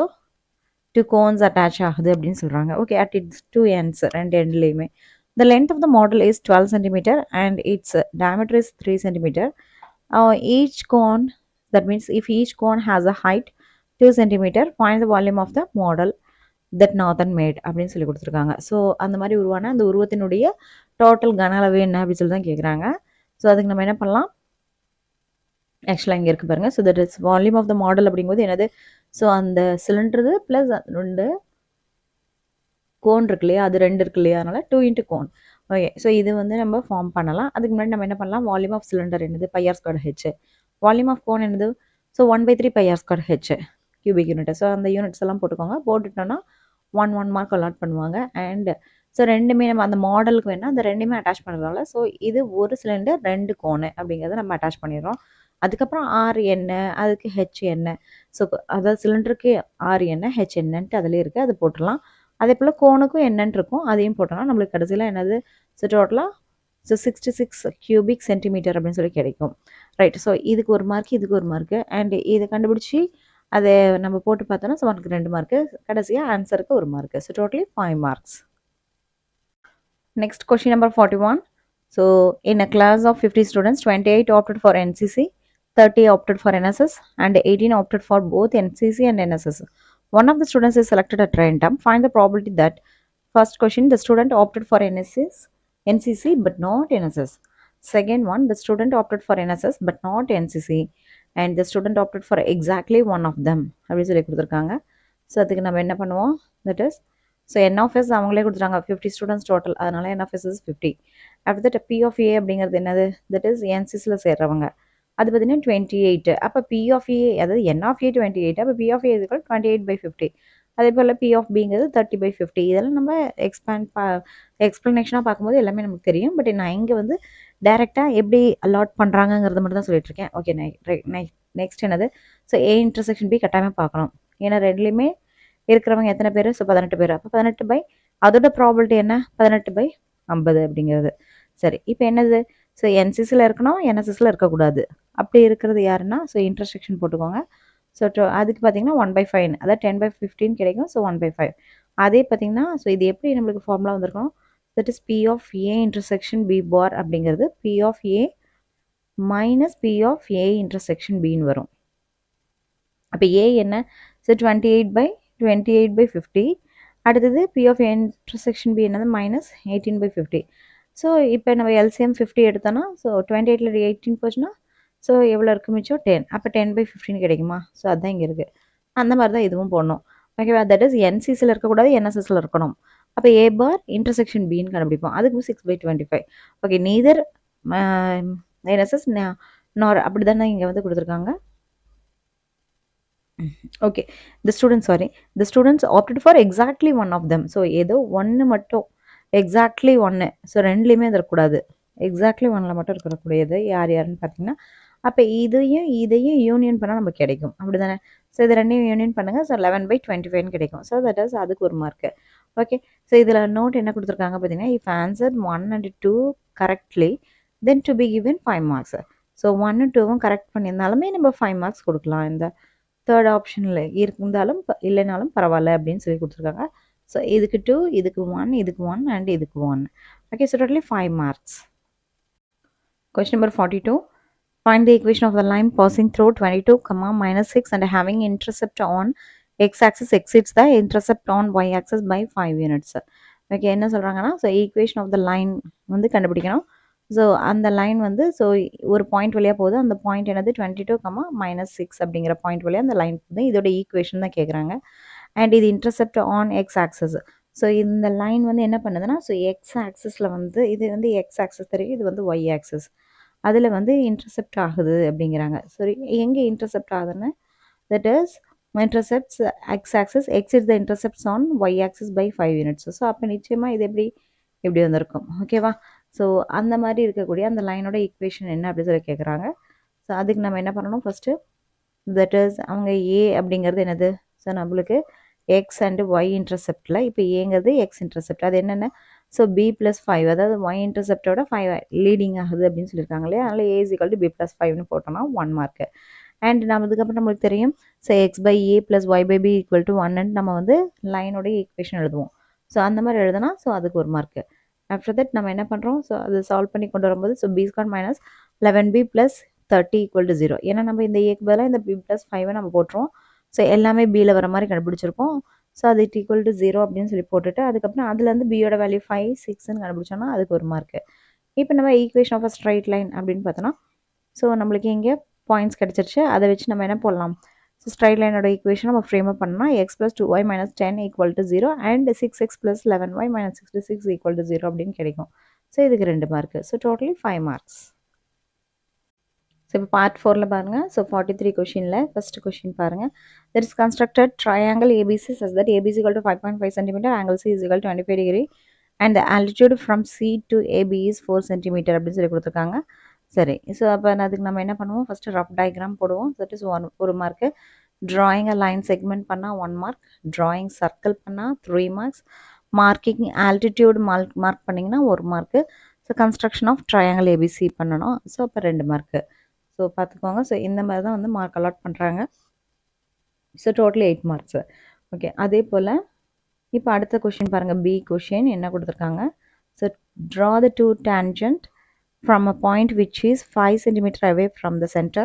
2 cones attach ஆகுது அப்படின்னு சொல்கிறாங்க. ஓகே, at its 2 ends, ரெண்டு எண்ட்லேயுமே. The length of the model is 12 cm and its diameter is 3 cm. Each cone, that means if each cone has a height 2 cm, find the volume of the model that Nathan made அப்படின்னு சொல்லி கொடுத்துருக்காங்க. So அந்த மாதிரி உருவான அந்த உருவத்தினுடைய total கன அளவு என்ன அப்படின்னு சொல்லி தான் கேட்குறாங்க. ஸோ அதுக்கு நம்ம என்ன பண்ணலாம், ஆக்சுவலாக இங்கே இருக்குது பாருங்கள். So that is volume of the model அப்படிங்கும்போது என்னது, ஸோ அந்த சிலிண்டரு ப்ளஸ் 2 கோன் இருக்கு இல்லையா, அது 2 இருக்கு இல்லையா, அதனால் 2 × கோன். ஓகே, ஸோ இது வந்து நம்ம ஃபார்ம் பண்ணலாம். அதுக்கு முன்னாடி நம்ம என்ன பண்ணலாம், வால்யூம் ஆஃப் சிலிண்டர் என்னது πr²h, வால்யூம் ஆஃப் கோன் என்னது so 1/3 πr²h cubic unit. So அந்த யூனிட்ஸ் எல்லாம் போட்டுக்கோங்க. போட்டுட்டோன்னா 1 மார்க் அலாட் பண்ணுவாங்க. அண்ட் ஸோ ரெண்டுமே நம்ம அந்த மாடலுக்கு வேணால் அந்த ரெண்டுமே அட்டாச் பண்ணுறதால ஸோ இது ஒரு சிலிண்டர் 2 கோனு அப்படிங்கிறத நம்ம அட்டாச் பண்ணிடுறோம். அதுக்கப்புறம் ஆர் என்ன, அதுக்கு ஹெச் என்ன, ஸோ அதாவது சிலிண்டருக்கு ஆர் என்ன ஹெச் என்னன்ட்டு அதிலே இருக்குது, அது போட்டுடலாம். அதே போல் கோனுக்கும் என்னன்னு இருக்கும், அதையும் போட்டோம்னா நம்மளுக்கு கடைசியில் என்னது ஸோ டோட்டலாக ஸோ 66 cubic centimeter அப்படின்னு சொல்லி கிடைக்கும். ரைட், ஸோ இதுக்கு ஒரு மார்க்கு, இதுக்கு ஒரு மார்க்கு, அண்ட் இதை கண்டுபிடிச்சி அதை நம்ம போட்டு பார்த்தோன்னா ஸோ உனக்கு 2 மார்க்கு, கடைசியாக ஆன்சருக்கு ஒரு mark. So totally 5 marks. Next question number 41. So in a class of 50 students, 28 opted for NCC, 30 opted for NSS, and 18 opted for both NCC and NSS. One of the students is selected at random. Find the probability that, first question, the student opted for NCC but not NSS. Second one, the student opted for NSS but not NCC, and the student opted for exactly one of them. அப்படி சொல்லி கொடுத்துருக்காங்க. So அதுக்கு நம்ம என்ன பண்ணுவோம், that is so N of S அவங்களே கொடுத்துட்டாங்க 50 students total, அதனால N of S is 50. After that P of A அப்படிங்கிறது என்னது, தட் இஸ் என்சிஸில் சேர்றவங்க, அது பார்த்தீங்கன்னா 28. அப்போ பி ஆஃப் ஏ அதாவது என் ஆஃப் ஏ 28, அப்போ பி ஆஃப் ஏ இதுக்கு 28/50. அதே போல் பி ஆஃப் பிங்கிறது 30/50. இதெல்லாம் நம்ம எக்ஸ்ப்ளனேஷனாக பார்க்கும்போது எல்லாமே நமக்கு தெரியும். பட் நான் இங்கே வந்து டைரெக்டாக எப்படி அலாட் பண்ணுறாங்கங்கிறத மட்டும் தான் சொல்லிட்டு இருக்கேன். ஓகே, நெக்ஸ்ட் என்னது, ஸோ ஏ இன்டர்செக்ஷன் பி கட்டாயமாக பார்க்கணும். ஏன்னா ரெண்டுலேயுமே இருக்கிறவங்க எத்தனை பேர், ஸோ 18 பேர். அப்போ 18 அதோட ப்ராபபிலிட்டி என்ன, 18/50 அப்படிங்கிறது. சரி, இப்போ என்னது, ஸோ என்சிஸில் இருக்கணும், என்எஸ்எஸில் இருக்கக்கூடாது. அப்படி இருக்கிறது யாருன்னா, ஸோ இன்டர்செக்ஷன் போட்டுக்கோங்க. ஸோ அதுக்கு பார்த்தீங்கன்னா 1/5, அதாவது 10/15 கிடைக்கும். ஸோ 1/5. அதே பார்த்தீங்கன்னா, ஸோ இது எப்படி நம்மளுக்கு ஃபார்முலா வந்திருக்கும், that is P of A intersection B bar அப்படிங்கிறது P of A minus P of A intersection பின்னு வரும். அப்போ ஏ என்ன, ஸோ 28/50. அடுத்தது P of A intersection B என்னது, மைனஸ் 18/50. ஸோ இப்போ நம்ம எல்சிஎம் 50 எடுத்தோன்னா, ஸோ 28ல் 18 போச்சுன்னா, ஸோ எவ்வளோ இருக்கு மிச்சம் 10. அப்போ 10/15 கிடைக்குமா, ஸோ அதுதான் இங்கே இருக்குது. அந்த மாதிரி தான் இதுவும் போடணும். ஓகேவா, தட் இஸ் என்சிஸில் இருக்கக்கூடாது, என்எஸ்எஸில் இருக்கணும். அப்போ ஏ பார் இன்டர்செக்ஷன் பின்னு கண்டுபிடிப்போம். அதுக்கு 6/25. ஓகே, நீதர் என்எஸ்எஸ் நார் அப்படி தானே இங்கே வந்து கொடுத்துருக்காங்க. Okay, the students opted for exactly one of them. So ஏதோ ஒன்று மட்டும், எக்ஸாக்ட்லி ஒன்று, ஸோ ரெண்டுலேயுமே இருக்கக்கூடாது. எக்ஸாக்ட்லி ஒன்னில் மட்டும் இருக்கக்கூடியது யார் யாருன்னு பார்த்தீங்கன்னா, அப்போ இதையும் யூனியன் பண்ணால் நமக்கு கிடைக்கும், அப்படி தானே. ஸோ இது ரெண்டையும் யூனியன் பண்ணுங்கள். ஸோ 11/25 கிடைக்கும். ஸோ தட் இஸ் அதுக்கு ஒரு மார்க்கு. ஓகே, ஸோ இதில் நோட் என்ன கொடுத்துருக்காங்க பார்த்தீங்கன்னா, if answer 1 and 2 correctly then to be given 5 marks. So 1 and 2 correct பண்ணியிருந்தாலுமே நம்ம 5 மார்க்ஸ் கொடுக்கலாம். இந்த தேர்ட் ஆப்ஷனில் இருந்தாலும் இல்லைனாலும் பரவாயில்ல அப்படின்னு சொல்லி கொடுத்துருக்காங்க. ஸோ இதுக்கு 2, இதுக்கு 1, இதுக்கு 1 அண்ட் இதுக்கு 1. Okay, so totally 5 marks. Question number 42. Find the equation of the line passing through 22, -6 and having intercept on x-axis exceeds the intercept on y-axis by 5 units. ஓகே, என்ன சொல்கிறாங்கன்னா, so equation of the line வந்து கண்டுபிடிக்கணும். So அந்த line வந்து so ஒரு point வழியாக போகுது. அந்த பாயிண்ட் என்னது 22, -6 அப்படிங்கிற பாயிண்ட் வழியாக அந்த லைன் போகுது. இதோட ஈக்குவேஷன் தான் கேட்குறாங்க. அண்ட் இது intercept on X access. So இந்த லைன் வந்து என்ன பண்ணுதுன்னா, ஸோ எக்ஸ் ஆக்சஸில் வந்து இது வந்து எக்ஸ் ஆக்சஸ் தெரியும், இது வந்து ஒய் ஆக்சஸ். அதில் வந்து இன்டர்செப்ட் ஆகுது அப்படிங்கிறாங்க. சரி, எங்கே இன்டர்செப்ட் ஆகுதுன்னு, that is intercepts x axis exit the intercepts on y axis by 5 units. So அப்போ நிச்சயமாக இது எப்படி வந்திருக்கும். ஓகேவா, ஸோ அந்த மாதிரி இருக்கக்கூடிய அந்த லைனோட ஈக்குவேஷன் என்ன அப்படின்னு சொல்லி கேட்குறாங்க. ஸோ அதுக்கு நம்ம என்ன பண்ணணும், ஃபஸ்ட்டு தட் இஸ் அவங்க ஏ அப்படிங்கிறது என்னது, ஸோ நம்மளுக்கு எக்ஸ் அண்டு ஒய் இன்டர்செப்டில் இப்போ ஏங்கிறது எக்ஸ் இன்டர்செப்ட், அது என்னென்ன, ஸோ பி + 5, அதாவது ஒய் இன்டர்செப்டோட 5 லீடிங் ஆகுது அப்படின்னு சொல்லியிருக்காங்க இல்லையா. அதனால் ஏ = b + 5ன்னு போட்டோம்னா 1 மார்க்கு. அண்ட் நம்ம இதுக்கப்புறம் நம்மளுக்கு தெரியும், ஸோ x/a + y/b = 1 நம்ம வந்து லைனோடைய ஈக்குவேஷன் எழுதுவோம். ஸோ அந்த மாதிரி எழுதுனா ஸோ அதுக்கு ஒரு மார்க்கு. ஆஃப்டர் தட் நம்ம என்ன பண்ணுறோம், ஸோ அது சால்வ் பண்ணி கொண்டு வரும்போது ஸோ b² - 11b + 30 = 0. ஏன்னா நம்ம இந்த ஏக்கு பதிலாக இந்த b + 5 நம்ம போட்டுருவோம். ஸோ எல்லாமே பியில் வர மாதிரி கண்டுபிடிச்சிருப்போம். ஸோ அது = 0 அப்படின்னு சொல்லி போட்டுட்டு அதுக்கப்புறம் அதுலேருந்து பியோட வேல்யூ 5, 6ன்னு கண்டுபிடிச்சோன்னா அதுக்கு ஒரு மார்க்கு. இப்போ நம்ம equation of a straight line அப்படின்னு பார்த்தோன்னா, ஸோ நம்மளுக்கு இங்கே பாயிண்ட்ஸ் கிடச்சிருச்சு. அதை வச்சு நம்ம என்ன போடலாம், ஸோ ஸ்ட்ரைட் லைனோட ஈக்குவேஷன் நம்ம ஃப்ரேம் அப் பண்ணால் x + 2y - 10 = 0 and 6x + 11y - 66 = 0 அப்படின்னு கிடைக்கும். ஸோ இதுக்கு 2 mark. So totally 5 marks. So இப்போ பார்ட் 4ல் பாருங்கள். ஸோ 43 கொஷினில் ஃபஸ்ட்டு கொஷின் பாருங்கள். There is constructed triangle ABC such that ABC = 5.5 cm, angle C = 25 degree and the altitude from C to AB is 4 cm அப்படின்னு சொல்லி கொடுத்துருக்காங்க. சரி, ஸோ அப்போ அதுக்கு நம்ம என்ன பண்ணுவோம், ஃபஸ்ட்டு ரஃப் டயக்ராம் போடுவோம். தட் இஸ் ஒரு மார்க்கு. ட்ராயிங் அ லைன் செக்மெண்ட் பண்ணால் 1 மார்க், ட்ராயிங் சர்க்கிள் பண்ணால் 3 மார்க்ஸ், மார்க்கிங் ஆல்டிடியூட் மார்க் பண்ணிங்கன்னா 1 mark. So construction of triangle ABC பண்ணணும். ஸோ அப்போ 2 மார்க்கு. ஸோ பார்த்துக்கோங்க. ஸோ இந்த மாதிரி தான் வந்து மார்க் அலாட் பண்ணுறாங்க. So totally 8 marks. ஓகே, அதே போல் இப்போ அடுத்த கொஷின் பாருங்கள். பி கொஷின் என்ன கொடுத்துருக்காங்க, so draw the 2 tangent from a point which is 5 cm away from the center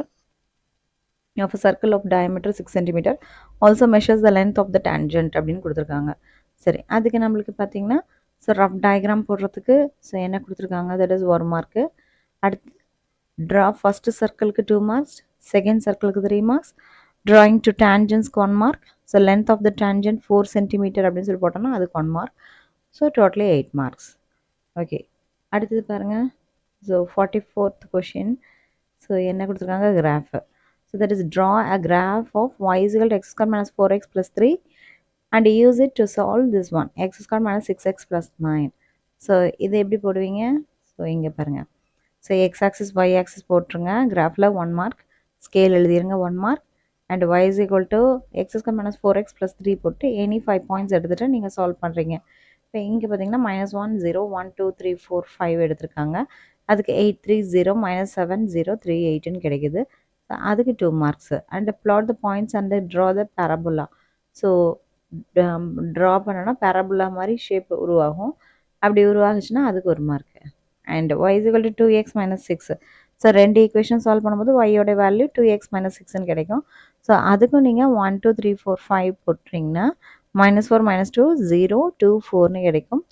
of a circle of diameter 6 cm, also measures the length of the tangent அப்படின்னு கொடுத்துருக்காங்க. சரி, அதுக்கு நம்மளுக்கு பார்த்தீங்கன்னா ஸோ ரஃப் டயக்ராம் போடுறதுக்கு so என்ன கொடுத்துருக்காங்க, that is 1 mark. அடுத்து ட்ரா ஃபஸ்ட்டு சர்க்கிளுக்கு 2 மார்க்ஸ், செகண்ட் சர்க்கிளுக்கு 3 marks, drawing 2 tangents 1 mark, so length of the tangent 4 centimetre அப்படின்னு சொல்லி போட்டோம்னா அதுக்கு 1 mark. So totally 8 marks. Okay, அடுத்தது பாருங்கள். So 44th question. ஸோ என்ன கொடுத்துருக்காங்க, graph. So that is draw a graph of y is equal to x square minus 4x plus 3 and use it to solve this one, x square minus 6x plus 9. So இது எப்படி போடுவீங்க? So இங்கே பாருங்கள். So x axis y axis போட்டுருங்க. கிராஃபில் 1 mark, scale எழுதிருங்க 1 mark, and y is equal to x square minus 4x plus 3 போட்டு any 5 points எடுத்துகிட்டு நீங்கள் சால்வ் பண்ணுறீங்க. இப்போ இங்கே பார்த்தீங்கன்னா -1 0 1 2 3 4 5 எடுத்திருக்காங்க. அதுக்கு 8 3 0 -7 0 3 8ன்னு கிடைக்குது. அதுக்கு 2 marks. And plot the points and draw the parabola. So draw பண்ணோன்னா பேரபுலா மாதிரி ஷேப் உருவாகும். அப்படி உருவாகுச்சுன்னா அதுக்கு 1 mark. And y is equal to 2x minus 6. So 2 equation solve பண்ணும்போது y-யோட வேல்யூ 2x minus 6ன்னு கிடைக்கும். ஸோ அதுக்கும் நீங்கள் 1 2 3 4 5 போட்டிங்கன்னா -4 -2 0 2 4ன்னு கிடைக்கும்.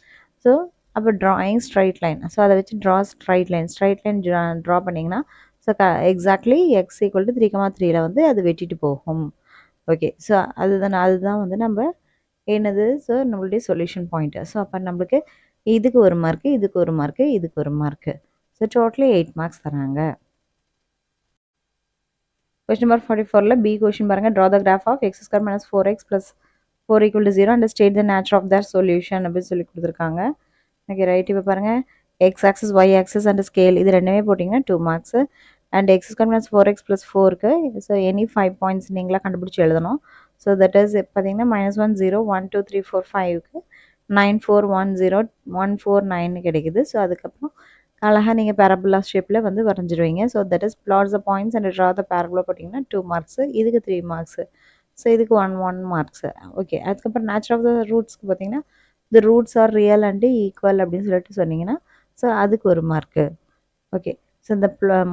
ஸோ அப்போ ட்ராயிங் ஸ்ட்ரைட் லைன். ஸோ அதை வச்சு ஸ்ட்ரைட் லைன் ட்ரா பண்ணிங்கன்னா so exactly x equal to 3,3ல வந்து அது வெட்டிட்டு போகும். ஓகே, ஸோ அதுதான் வந்து நம்ம என்னது, ஸோ நம்மளுடைய சொல்யூஷன் பாயிண்ட்டு. ஸோ அப்போ நம்மளுக்கு இதுக்கு 1 மார்க்கு, இதுக்கு 1 மார்க்கு, இதுக்கு 1 மார்க்கு. ஸோ டோட்டலி 8 மார்க்ஸ் தராங்க. கொஸ்டின் நம்பர் 44ல பி கொஸ்டின் பாருங்கள். Draw the graph of x square minus 4x plus 4 equal to 0 and state the nature of their solution அப்படின்னு சொல்லி கொடுத்துருக்காங்க. Okay right. இப்போ பாருங்கள், x axis y axis and scale இது ரெண்டுமே போட்டிங்கன்னா 2 marks. And x square minus 4x plus 4க்கு so any 5 points நீங்களாக கண்டுபிடிச்சி எழுதணும். ஸோ தட் இஸ் பார்த்தீங்கன்னா -1 0 1 2 3 4 5க்கு 9 4 1 0 1 4 9 கிடைக்குது. ஸோ அதுக்கப்புறம் அழகாக நீங்கள் பேரபுலா ஷேப்பில் வந்து வரைஞ்சிடுவீங்க. So that is plots the points and draw the parabola போட்டிங்கன்னா 2 மார்க்ஸு, இதுக்கு 3 மார்க்ஸு. ஸோ இதுக்கு 1 மார்க்ஸு. ஓகே, அதுக்கப்புறம் நேச்சர் ஆஃப் த ரூட்ஸ்க்கு பார்த்தீங்கன்னா the roots are real and equal அப்படின்னு சொல்லிட்டு சொன்னீங்கன்னா ஸோ அதுக்கு 1 மார்க்கு. ஓகே, ஸோ இந்த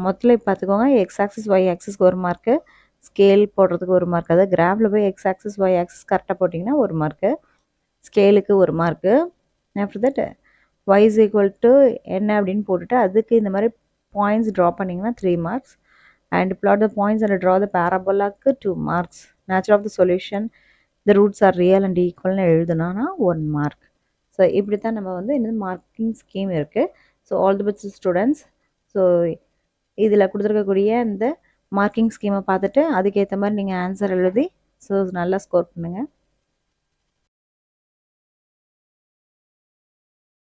மொத்தத்தில் பார்த்துக்கோங்க. எக்ஸ் ஆக்சிஸ் ஒய் ஆக்சிஸ்க்கு 1 மார்க்கு, ஸ்கேல் போடுறதுக்கு 1 மார்க். அதாவது கிராஃபில் போய் எக்ஸ் ஆக்சிஸ் ஒய் ஆக்சிஸ் கரெக்டாக போட்டிங்கன்னா 1 மார்க்கு, ஸ்கேலுக்கு 1 mark. After that y is equal to என்ன அப்படின்னு போட்டுட்டு அதுக்கு இந்த மாதிரி பாயிண்ட்ஸ் ட்ரா பண்ணிங்கன்னா 3 marks. And plot the points and draw the parabolaக்கு 2 marks. Nature of the solution the roots are real and equalனு எழுதுனா 1 மார்க். ஸோ இப்படி தான் நம்ம வந்து இந்த மார்க்கிங் ஸ்கீம் இருக்குது. So all the best students. So இதில் கொடுத்துருக்கக்கூடிய இந்த மார்க்கிங் ஸ்கீமை பார்த்துட்டு அதுக்கேற்ற மாதிரி நீங்கள் ஆன்சர் எழுதி ஸோ நல்லா ஸ்கோர் பண்ணுங்கள்.